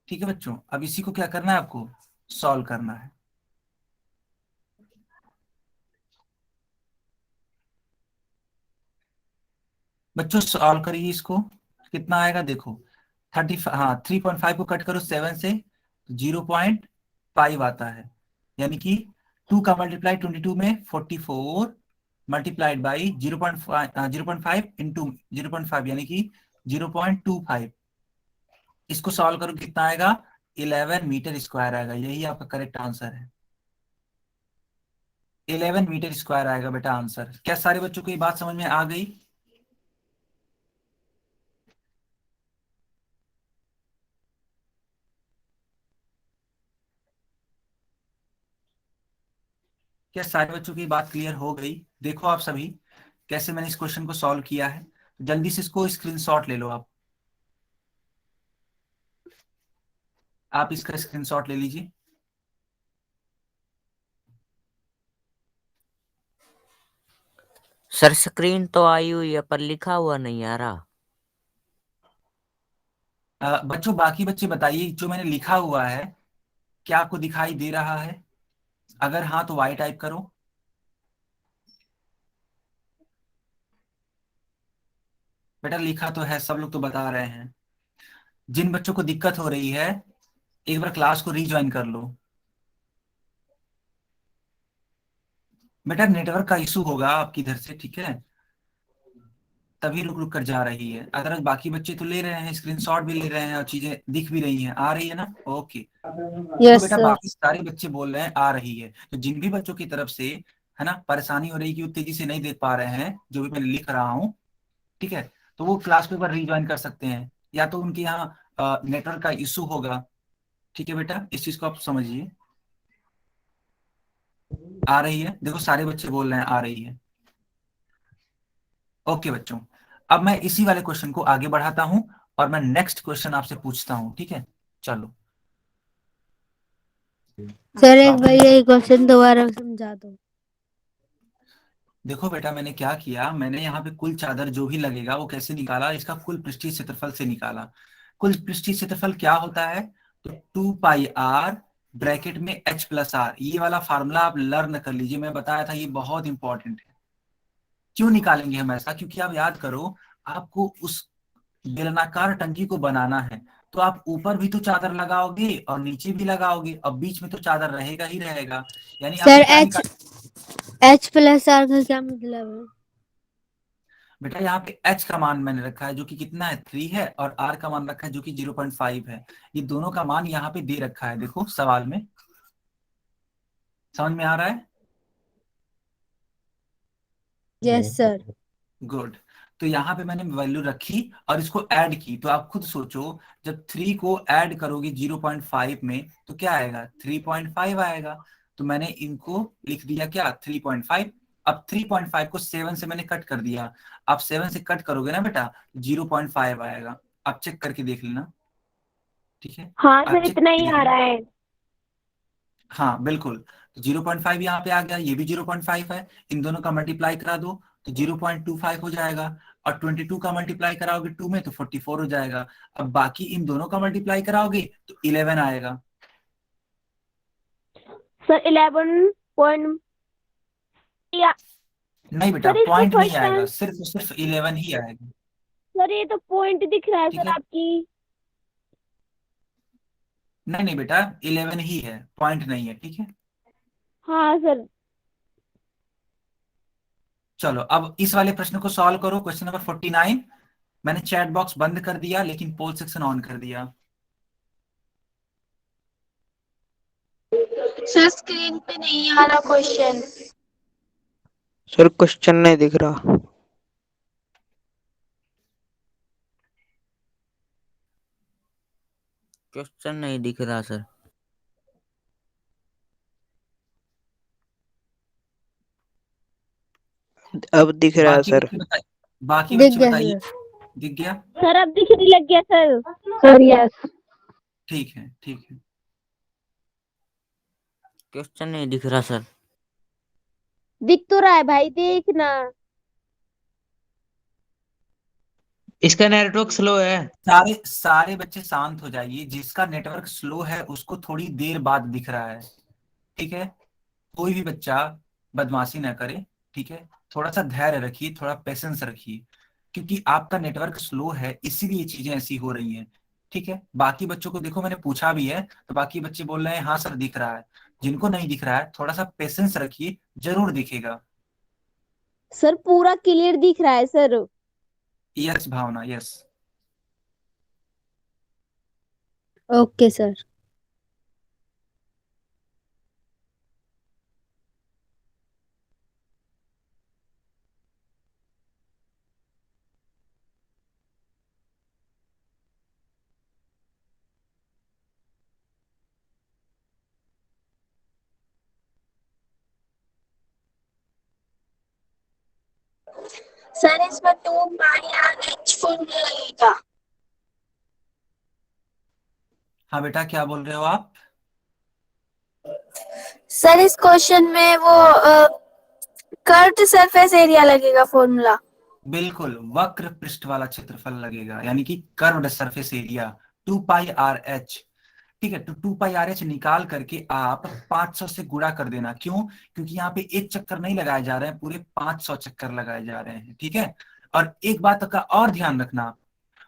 ठीक है बच्चों, अब इसी को क्या करना है आपको? सॉल्व करना है। बच्चों सॉल्व करिए इसको, कितना आएगा देखो। हाँ 3.5 को कट करो 7 से, 0.5 आता है। यानी कि 2 का मल्टीप्लाई 22 में 44 मल्टीप्लाइड बाई 0.5 इंटू 0.5 यानी कि 0.25। इसको सॉल्व करो कितना आएगा, 11 मीटर स्क्वायर आएगा। यही आपका करेक्ट आंसर है, 11 मीटर स्क्वायर आएगा बेटा आंसर। क्या सारे बच्चों को ये बात समझ में आ गई? क्या सारे बच्चों की बात क्लियर हो गई? देखो आप सभी कैसे मैंने इस क्वेश्चन को सॉल्व किया है। जल्दी से इसको स्क्रीनशॉट ले लो। आप इसका स्क्रीनशॉट ले लीजिए। सर स्क्रीन तो आई हुई है पर लिखा हुआ नहीं आ रहा। बच्चों बाकी बच्चे बताइए, जो मैंने लिखा हुआ है क्या आपको दिखाई दे रहा है? अगर हाँ तो वाई टाइप करो। बेटा लिखा तो है, सब लोग तो बता रहे हैं। जिन बच्चों को दिक्कत हो रही है एक बार क्लास को रीज्वाइन कर लो। बेटा नेटवर्क का इशू होगा आपकी इधर से, ठीक है, तभी रुक रुक कर जा रही है। अगर बाकी बच्चे तो ले रहे हैं, स्क्रीनशॉट भी ले रहे हैं और चीजें दिख भी रही हैं, आ रही है ना? ओके। तो यस बेटा सर। बाकी सारे बच्चे बोल रहे हैं आ रही है। तो जिन भी बच्चों की तरफ से है ना परेशानी हो रही है कि वो तेजी से नहीं देख पा रहे हैं जो भी मैं लिख रहा हूँ, ठीक है, तो वो क्लास को एक बार रीज्वाइन कर सकते हैं, या तो उनके यहाँ नेटवर्क का इशू होगा। ठीक है बेटा, इस चीज को आप समझिए। आ रही है, देखो सारे बच्चे बोल रहे हैं आ रही है। ओके बच्चों, अब मैं इसी वाले क्वेश्चन को आगे बढ़ाता हूं और मैं नेक्स्ट क्वेश्चन आपसे पूछता हूं, ठीक है? चलो सर एक बार ये क्वेश्चन दोबारा समझा दो। देखो बेटा, मैंने क्या किया, मैंने यहाँ पे कुल चादर जो भी लगेगा वो कैसे निकाला, इसका कुल पृष्ठीय क्षेत्रफल से निकाला। कुल पृष्ठीय क्षेत्रफल क्या होता है? तो 2 पाई r ब्रैकेट में h प्लस आर। ये वाला फार्मूला आप लर्न कर लीजिए, मैं बताया था ये बहुत इंपॉर्टेंट है। क्यों निकालेंगे हम ऐसा? क्योंकि आप याद करो, आपको उस बेलनाकार टंकी को बनाना है, तो आप ऊपर भी तो चादर लगाओगे और नीचे भी लगाओगे, अब बीच में तो चादर रहेगा ही रहेगा। यानी सर आपको क्या एच प्लस आर का क्या मतलब है? बेटा यहाँ पे h का मान मैंने रखा है जो कि कितना है, 3 है, और r का मान रखा है जो कि 0.5 है। ये दोनों का मान यहाँ पे दे रखा है, देखो सवाल में। समझ में आ रहा है? Yes sir. गुड। तो यहाँ पे मैंने वैल्यू रखी और इसको ऐड की, तो आप खुद सोचो, जब 3 को ऐड करोगे 0.5 में तो क्या आएगा, 3.5 आएगा। तो मैंने इनको लिख दिया क्या, 3.5। अब 3.5 को 7 से मैंने कट कर दिया। आप 7 से कट करोगे ना बेटा, 0.5 आएगा। आप चेक करके देख लेना, ठीक है? हाँ आप सर चेक इतना करके ही देख आ लेना। रहा है। हाँ बिल्कुल, तो 0.5 यहाँ पे आ गया, ये भी 0.5 है। इन दोनों का मल्टीप्लाई करा दो तो 0.25 हो जाएगा, और 22 का मल्टीप्लाई कराओगे 2 में तो 44 हो जाएगा। अब बाकी इन दोनों का मल्टीप्लाई कराओगे तो 11 आएगा। सर 11 या नहीं बेटा, सर इसका पॉइंट नहीं फर्स्ट आएगा, आंसर। सिर्फ सिर्फ 11 ही आएगा। सर ये तो पॉइंट दिख रहा है ठीक सर है, आपकी। नहीं नहीं बेटा, 11 ही है, पॉइंट नहीं है, ठीक है? हाँ सर। चलो अब इस वाले प्रश्न को सॉल्व करो, क्वेश्चन नंबर 49। मैंने चैट बॉक्स बंद कर दिया लेकिन पोल सेक्शन ऑन कर दिया। सर स्क्रीन पे नहीं आ रहा क्वेश्चन। सर क्वेश्चन नहीं दिख रहा। क्वेश्चन नहीं दिख रहा सर। अब दिख रहा है बाकी सर। बच्चे बताइए, बाकी दिख बच्चे गया बताइए, सर। दिख गया? सर अब दिखने लग गया सर। Sir yes. ठीक है ठीक है। क्वेश्चन नहीं दिख रहा सर। दिख तो रहा है भाई, देखना। इसका नेटवर्क स्लो है। सारे सारे बच्चे शांत हो जाइए, जिसका नेटवर्क स्लो है उसको थोड़ी देर बाद दिख रहा है, ठीक है? कोई भी बच्चा बदमाशी ना करे, ठीक है? थोड़ा सा धैर्य रखिए, थोड़ा पेशेंस रखिए, क्योंकि आपका नेटवर्क स्लो है इसीलिए चीजें ऐसी हो रही हैं। ठीक है, बाकी बच्चों को देखो मैंने पूछा भी है, तो बाकी बच्चे बोल रहे हैं हाँ सर दिख रहा है। जिनको नहीं दिख रहा है थोड़ा सा पेशेंस रखिए, जरूर दिखेगा। सर पूरा क्लियर दिख रहा है सर। यस भावना, यस। Okay sir. सर इसमें 2 पाई आर एच फॉर्मूला लगेगा। हाँ बेटा, क्या बोल रहे हो आप? सर इस क्वेश्चन में वो कर्व्ड सरफेस एरिया लगेगा फॉर्मूला। बिल्कुल, वक्र पृष्ठ वाला क्षेत्रफल लगेगा, यानी कि curved surface area 2 pi R H. ठीक है, तो 2 पाई आर एच निकाल करके आप 500 से गुणा कर देना। क्यों? क्योंकि यहाँ पे एक चक्कर नहीं लगाए जा रहे हैं, पूरे 500 चक्कर लगाए जा रहे हैं। ठीक है, और एक बात का और ध्यान रखना,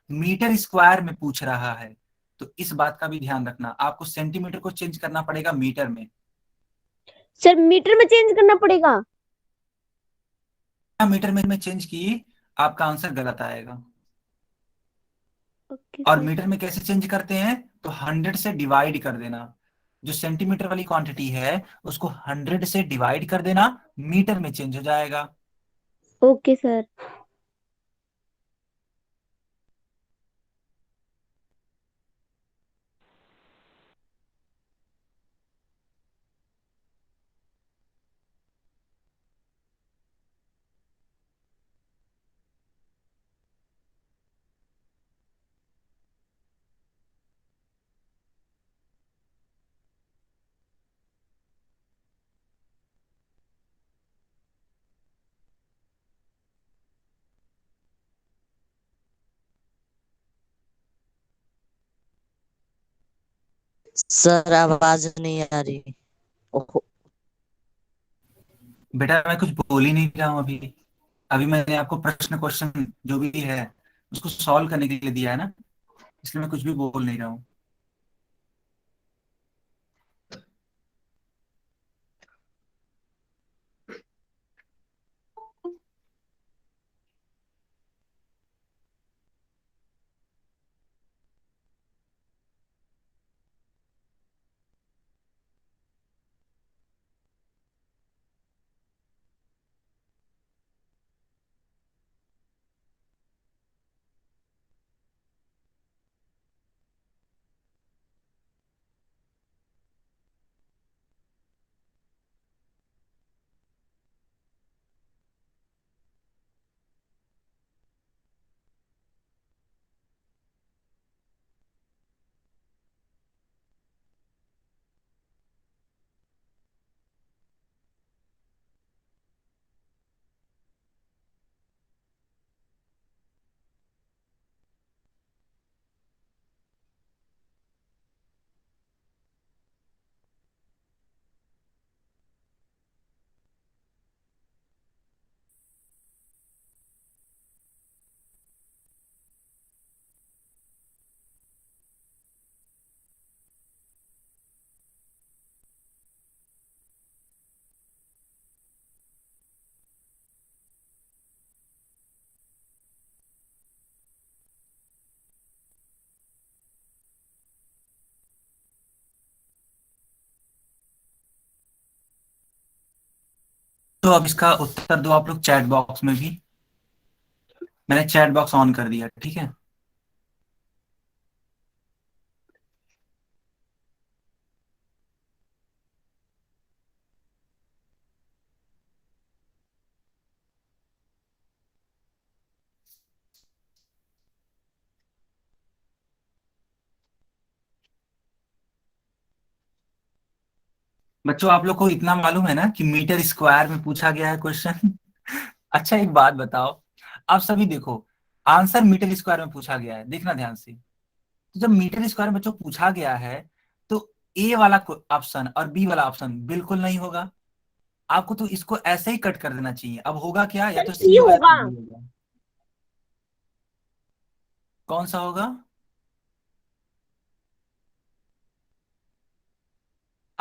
मीटर स्क्वायर में पूछ रहा है, तो इस बात का भी ध्यान रखना, आपको सेंटीमीटर को चेंज करना पड़ेगा मीटर में। सर मीटर में चेंज करना पड़ेगा। मीटर में चेंज की आपका आंसर गलत आएगा। ओके और सर। मीटर में कैसे चेंज करते हैं? तो 100 से डिवाइड कर देना। जो सेंटीमीटर वाली क्वांटिटी है उसको 100 से डिवाइड कर देना, मीटर में चेंज हो जाएगा। Okay sir. सर आवाज नहीं आ रही। ओहो, बेटा मैं कुछ बोल ही नहीं रहा हूँ अभी। अभी मैंने आपको प्रश्न क्वेश्चन जो भी है उसको सॉल्व करने के लिए दिया है ना, इसलिए मैं कुछ भी बोल नहीं रहा हूँ। तो अब इसका उत्तर दो आप लोग चैट बॉक्स में भी। मैंने चैट बॉक्स ऑन कर दिया, ठीक है। बच्चों आप लोग को इतना मालूम है ना कि मीटर स्क्वायर में पूछा गया है क्वेश्चन। अच्छा एक बात बताओ, आप सभी देखो, आंसर मीटर स्क्वायर में पूछा गया है, देखना ध्यान से। तो जब मीटर स्क्वायर में बच्चों पूछा गया है, तो ए वाला ऑप्शन और बी वाला ऑप्शन बिल्कुल नहीं होगा। आपको तो इसको ऐसे ही कट कर देना चाहिए। अब होगा क्या, या सर तो सी सी होगा या होगा। तो बी होगा। कौन सा होगा?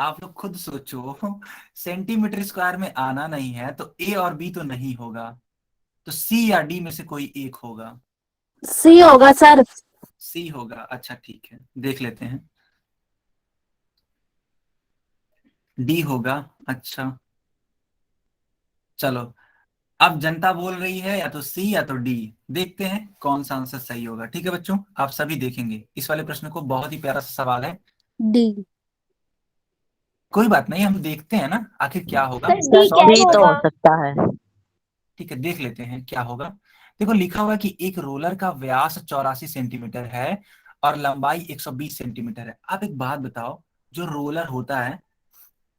आप लोग खुद सोचो, सेंटीमीटर स्क्वायर में आना नहीं है तो ए और बी तो नहीं होगा, तो सी या डी में से कोई एक होगा। सी होगा सर। सी होगा, अच्छा ठीक है, देख लेते हैं। डी होगा, अच्छा चलो, अब जनता बोल रही है या तो सी या तो डी, देखते हैं कौन सा आंसर सही होगा। ठीक है बच्चों, आप सभी देखेंगे इस वाले प्रश्न को, बहुत ही प्यारा सा सवाल है। डी। कोई बात नहीं, हम देखते हैं ना आखिर क्या होगा। सर डी सॉल्व डी कैसे तो होगा? हो सकता है। ठीक है, देख लेते हैं क्या होगा। देखो लिखा हुआ है कि एक रोलर का व्यास 84 सेंटीमीटर है और लंबाई 120 सेंटीमीटर है। आप एक बात बताओ, जो रोलर होता है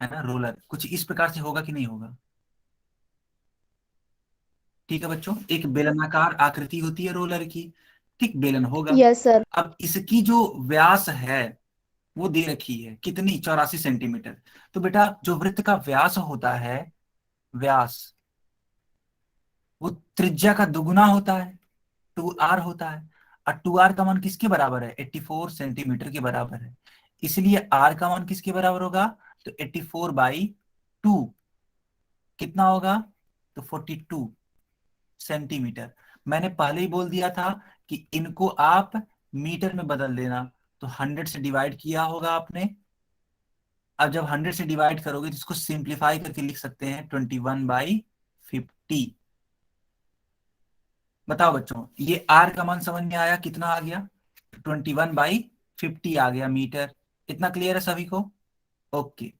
ना, रोलर कुछ इस प्रकार से होगा कि नहीं होगा? ठीक है बच्चों, एक बेलनाकार आकृति होती है रोलर की, ठीक, बेलन होगा। Yes sir. अब इसकी जो व्यास है वो दे रखी है कितनी, 84 सेंटीमीटर। तो बेटा जो वृत्त का व्यास होता है, व्यास, वो त्रिज्या का दुगुना होता है, 2r होता है। और 2r का मान किसके बराबर है? 84 सेंटीमीटर के बराबर है। इसलिए r का मान किसके बराबर होगा? तो 84/2 कितना होगा? तो 42 सेंटीमीटर। मैंने पहले ही बोल दिया था कि इनको आप मीटर में बदल देना, तो 100 से डिवाइड किया होगा आपने। अब जब 100 से डिवाइड करोगे तो इसको सिंप्लीफाई करके लिख सकते हैं 21/50। बताओ बच्चों, ये आर का मान समझ में आया? कितना आ गया? 21/50 आ गया मीटर। इतना क्लियर है सभी को? ओके।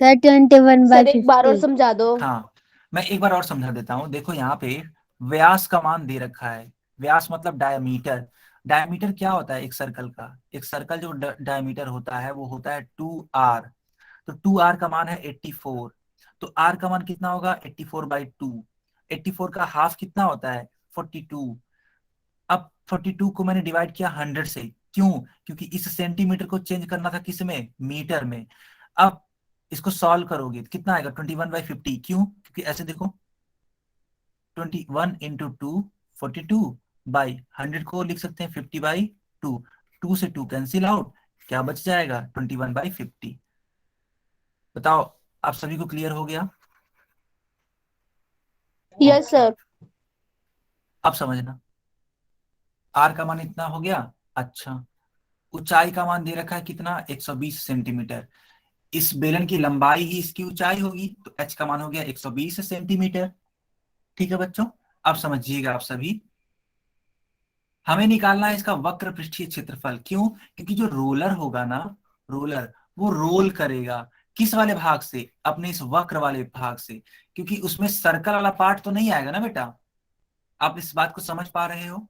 सर 21 सर बाई एक बार और 50। समझा दो। हाँ, मैं एक बार और समझा देता हूँ। देखो यहाँ पे व्यास का मान दे रखा है, व्यास मतलब डायमीटर। डायमीटर क्या होता है एक सर्कल का? एक सर्कल जो डायमीटर होता है वो होता है 2r। तो 2r का मान है 84, तो r का मान कितना होगा? 84/2। 84 का हाफ कितना होता है? 42। अब 42 को मैंने डिवाइड किया 100 से, क्यों? क्योंकि इस सेंटीमीटर को चेंज करना था किस में? मीटर में। अब इसको सॉल्व करोगे तो कितना आएगा? 21/50। क्यों? क्योंकि ऐसे देखो, 21 इंटू 2 42/100 को लिख सकते हैं 50/2। 2 से 2 कैंसिल आउट, क्या बच जाएगा? 21/50। बताओ, आप सभी को क्लियर हो गया? Yes sir. अब समझना, आर का मान इतना हो गया। अच्छा, ऊंचाई का मान दे रखा है कितना? 120 सेंटीमीटर। इस बेलन की लंबाई ही इसकी ऊंचाई होगी, तो एच का मान हो गया 120 सेंटीमीटर। ठीक है बच्चों, अब समझिएगा आप सभी, हमें निकालना है इसका वक्र पृष्ठीय क्षेत्रफल। क्यों? क्योंकि जो रोलर होगा ना, रोलर, वो रोल करेगा किस वाले भाग से? अपने इस वक्र वाले भाग से, क्योंकि उसमें सर्कल वाला पार्ट तो नहीं आएगा ना बेटा। आप इस बात को समझ पा रहे हो?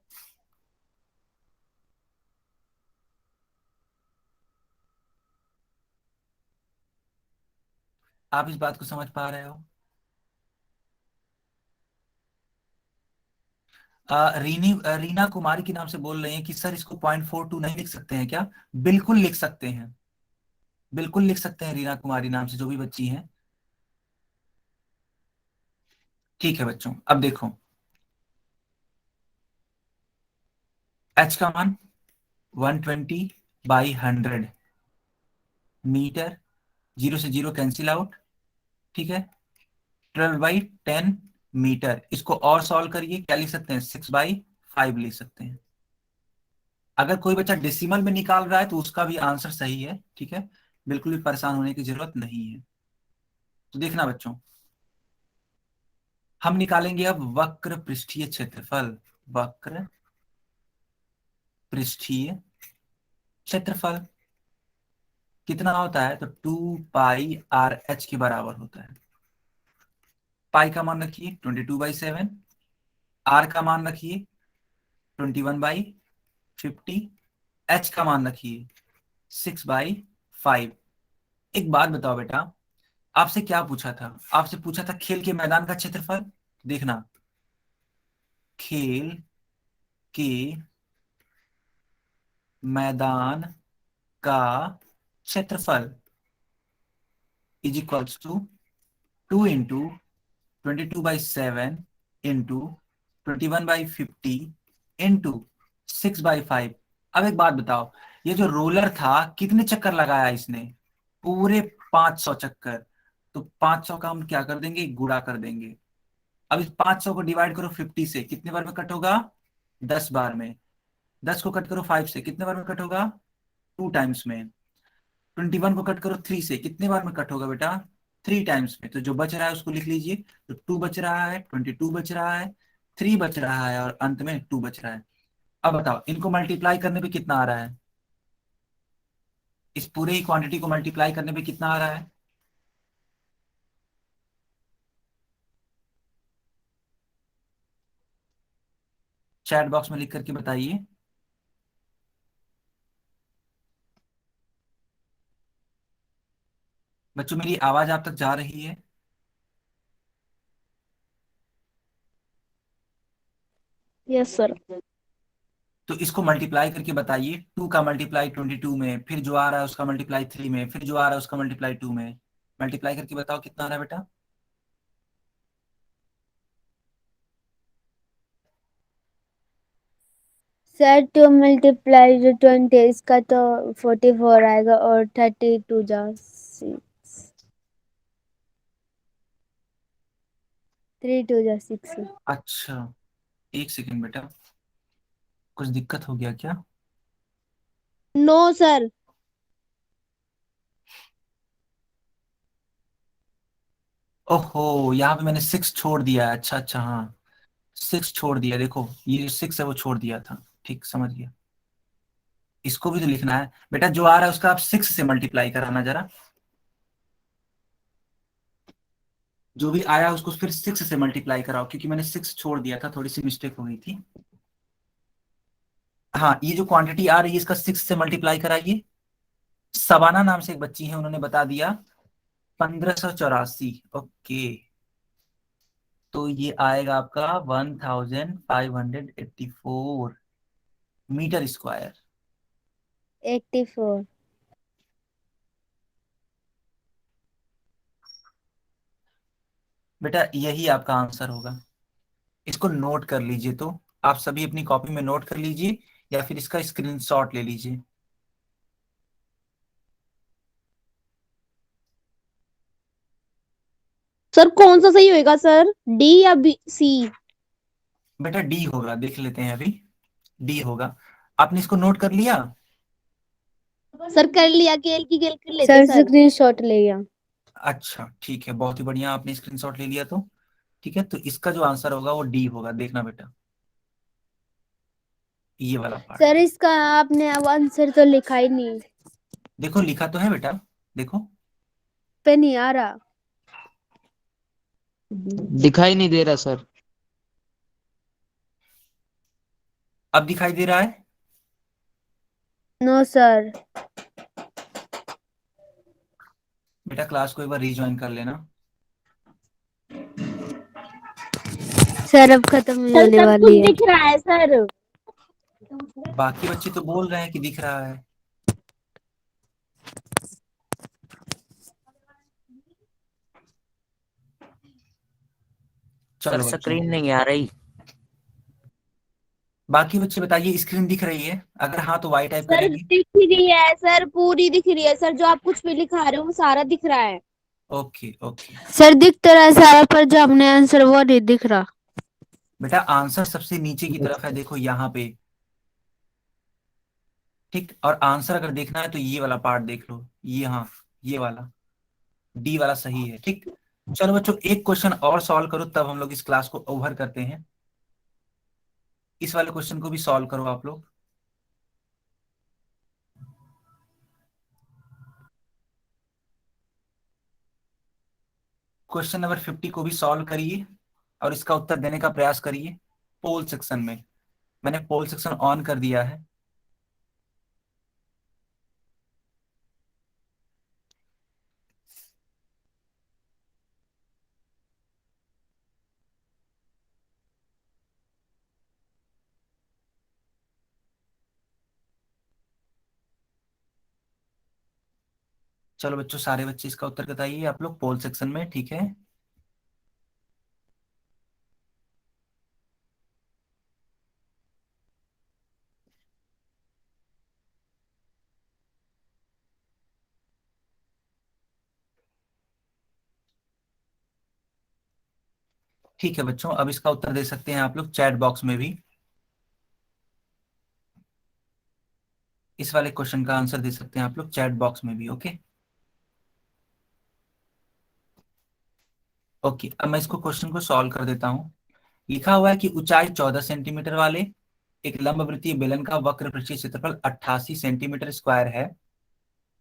आप इस बात को समझ पा रहे हो? रीना कुमारी के नाम से बोल रहे हैं कि सर इसको 0.42 नहीं लिख सकते हैं क्या? बिल्कुल लिख सकते हैं, बिल्कुल लिख सकते हैं, रीना कुमारी नाम से जो भी बच्ची हैं। ठीक है बच्चों, अब देखो, एच का मान 120/100 मीटर, 0 से 0 कैंसिल आउट, ठीक है। 12/10 मीटर। इसको और सॉल्व करिए, क्या लिख सकते हैं? 6/5 लिख सकते हैं। अगर कोई बच्चा डेसिमल में निकाल रहा है तो उसका भी आंसर सही है, ठीक है, बिल्कुल भी परेशान होने की जरूरत नहीं है। तो देखना बच्चों, हम निकालेंगे अब वक्र पृष्ठीय क्षेत्रफल। वक्र पृष्ठीय क्षेत्रफल कितना होता है? तो 2πRh के बराबर होता है। पाई का मान रखिए 22/7, आर का मान रखिए 21/50, एच का मान रखिए 6/5। एक बात बताओ बेटा, आपसे क्या पूछा था? आपसे पूछा था खेल के मैदान का क्षेत्रफल। देखना, खेल के मैदान का क्षेत्रफल is equals to 2 × 22/7 into 21/50 into 6/5। अब एक बात बताओ, ये जो रोलर था कितने चक्कर लगाया इसने? पूरे 500 चक्कर। तो 500 का हम क्या कर देंगे, गुणा कर देंगे। अब इस 500 को डिवाइड करो 50 से, कितने बार में कट होगा, 10 बार में। 10 को कट करो 5 से, कितने बार में कट होगा, 2 टाइम्स में। 21 को कट करो 3 से, कितने बार में कट होगा बेटा, 3 टाइम्स में। तो जो बच रहा है उसको लिख लीजिए। तो 2 बच रहा है, 22 बच रहा है, 3 बच रहा है, और अंत में 2 बच रहा है। अब बताओ इनको मल्टीप्लाई करने पे कितना आ रहा है, इस पूरे ही क्वांटिटी को मल्टीप्लाई करने पे कितना आ रहा है। चैट बॉक्स में लिख करके बताइए। बच्चों मेरी आवाज आप तक जा रही है। Yes sir. तो इसको मल्टीप्लाई करके बताइए। 2 का मल्टीप्लाई 22 में, फिर जो आ रहा है उसका मल्टीप्लाई 3 में, फिर जो आ रहा है उसका मल्टीप्लाई 2 में। मल्टीप्लाई करके बताओ कितना आ रहा है बेटा। सर 2 × 20 इसका तो 44 आएगा, और 32 जा 6, 3 × 2 = 6। अच्छा, एक सेकेंड बेटा, कुछ दिक्कत हो गया क्या। No sir. ओहो, यहाँ पे मैंने 6 छोड़ दिया है। अच्छा अच्छा, हाँ 6 छोड़ दिया, देखो ये जो 6 है वो छोड़ दिया था। ठीक, समझ गया। इसको भी तो लिखना है बेटा, जो आ रहा है उसका आप 6 से मल्टीप्लाई कराना जरा। जो भी आया उसको फिर 6 से मल्टीप्लाई कराओ, क्योंकि मैंने 6 छोड़ दिया था, थोड़ी सी मिस्टेक हो गई थी। हाँ, ये जो क्वांटिटी आ रही है इसका 6 से मल्टीप्लाई कराइए। सबाना नाम से एक बच्ची है, उन्होंने बता दिया 1584। ओके, तो ये आएगा आपका 1584 मीटर स्क्वायर। 84। बेटा यही आपका आंसर होगा। इसको नोट कर लीजिए। तो आप सभी अपनी कॉपी में नोट कर लीजिए, या फिर इसका स्क्रीनशॉट ले लीजिए। सर कौन सा सही होएगा सर, डी या बी सी? बेटा डी होगा, देख लेते हैं अभी। डी होगा। आपने इसको नोट कर लिया। सर कर लिया, गेल की गेल कर लेते सर, स्क्रीनशॉट ले गया। अच्छा ठीक है, बहुत ही बढ़िया, आपने स्क्रीनशॉट ले लिया तो ठीक है। तो इसका जो आंसर होगा वो डी होगा, देखना बेटा, ये वाला पार्ट। सर इसका आपने अब आंसर तो लिखा ही नहीं, देखो लिखा तो है बेटा, देखो। पे नहीं आ रहा। दिखाई नहीं दे रहा सर। अब दिखाई दे रहा है। No sir. बेटा क्लास को एक बार रिज्वाइन कर लेना। सर अब खत्म होने वाली है। दिख रहा है सर। बाकी बच्चे तो बोल रहे हैं कि दिख रहा है। सर चलो बच्चों, स्क्रीन नहीं आ रही। बाकी बच्चे बताइए स्क्रीन दिख रही है, अगर हाँ तो वाई टाइप सर करेंगे। दिख रही है सर, पूरी दिख रही है सर, जो आप कुछ भी लिखा रहे हो वो सारा दिख रहा है। Okay okay. सर दिख तो रहा है सारा, पर जो आपने आंसर वो नहीं दिख रहा। बेटा आंसर सबसे नीचे की तरफ है, देखो यहाँ पे। ठीक, और आंसर अगर देखना है तो ये वाला पार्ट देख लो, ये, हाँ ये वाला डी वाला सही है। ठीक, चलो बच्चों एक क्वेश्चन और सॉल्व करो, तब हम लोग इस क्लास को ओवर करते हैं। इस वाले क्वेश्चन को भी सॉल्व करो आप लोग। क्वेश्चन नंबर 50 को भी सॉल्व करिए, और इसका उत्तर देने का प्रयास करिए पोल सेक्शन में। मैंने पोल सेक्शन ऑन कर दिया है। चलो बच्चों, सारे बच्चे इसका उत्तर बताइए आप लोग पोल सेक्शन में, ठीक है। ठीक है बच्चों, अब इसका उत्तर दे सकते हैं आप लोग चैट बॉक्स में भी। इस वाले क्वेश्चन का आंसर दे सकते हैं आप लोग चैट बॉक्स में भी। ओके ओके, अब मैं इसको क्वेश्चन को सॉल्व कर देता हूँ। लिखा हुआ है कि ऊंचाई 14 सेंटीमीटर वाले एक लंबवृत्तीय बेलन का वक्र पृष्ठीय क्षेत्रफल 88 सेंटीमीटर स्क्वायर है।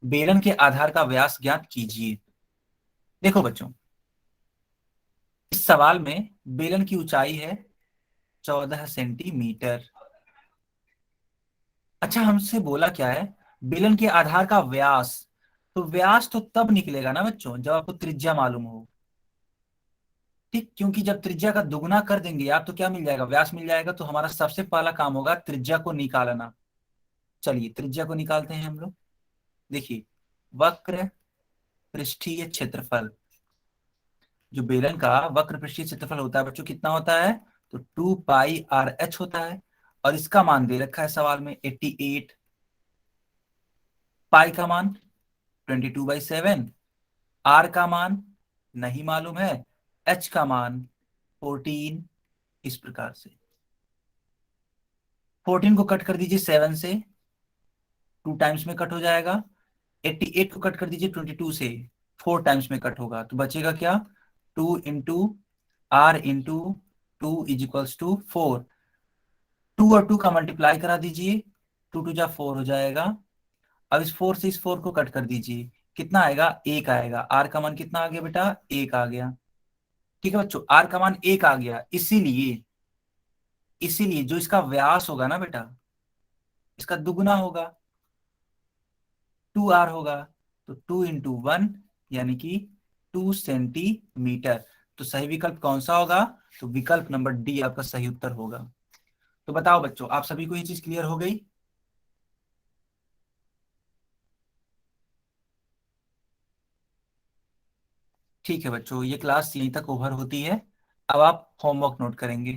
बेलन के आधार का व्यास ज्ञात कीजिए। देखो बच्चों, इस सवाल में बेलन की ऊंचाई है 14 सेंटीमीटर। अच्छा, हमसे बोला क्या है, बेलन के आधार का व्यास। तो व्यास तो तब निकलेगा ना बच्चों जब आपको त्रिज्या मालूम हो। ठीक, क्योंकि जब त्रिज्या का दुगना कर देंगे आप तो क्या मिल जाएगा, व्यास मिल जाएगा। तो हमारा सबसे पहला काम होगा त्रिज्या को निकालना। चलिए त्रिज्या को निकालते हैं हम लोग। देखिए, वक्र पृष्ठीय क्षेत्रफल, जो बेलन का वक्र पृष्ठीय क्षेत्रफल होता है बच्चों, कितना होता है, तो 2πr(h) होता है। और इसका मान दे रखा है सवाल में 88। पाई का मान 22/7, आर का मान नहीं मालूम है, एच का मान 14। इस प्रकार से 14 को कट कर दीजिए 7 से, 2 टाइम्स में कट हो जाएगा। 88 को कट कर दीजिए 22 से, 4 टाइम्स में कट होगा। तो बचेगा क्या, 2 × r × 2 = 2 2 और 2 का मल्टीप्लाई करा दीजिए, 2 2 जा 4 हो जाएगा। अब इस 4 से इस 4 को कट कर दीजिए, कितना आएगा, 1 आएगा। आर का मान कितना आ गया बेटा, 1 आ गया। ठीक है बच्चों, आर का मान 1 आ गया। इसीलिए इसीलिए जो इसका व्यास होगा ना बेटा, इसका दुगुना होगा, 2r होगा। तो 2 × 1 यानी कि 2 सेंटीमीटर। तो सही विकल्प कौन सा होगा, तो विकल्प नंबर डी आपका सही उत्तर होगा। तो बताओ बच्चों, आप सभी को ये चीज क्लियर हो गई। ठीक है बच्चों, ये क्लास यहीं तक ओवर होती है। अब आप होमवर्क नोट करेंगे।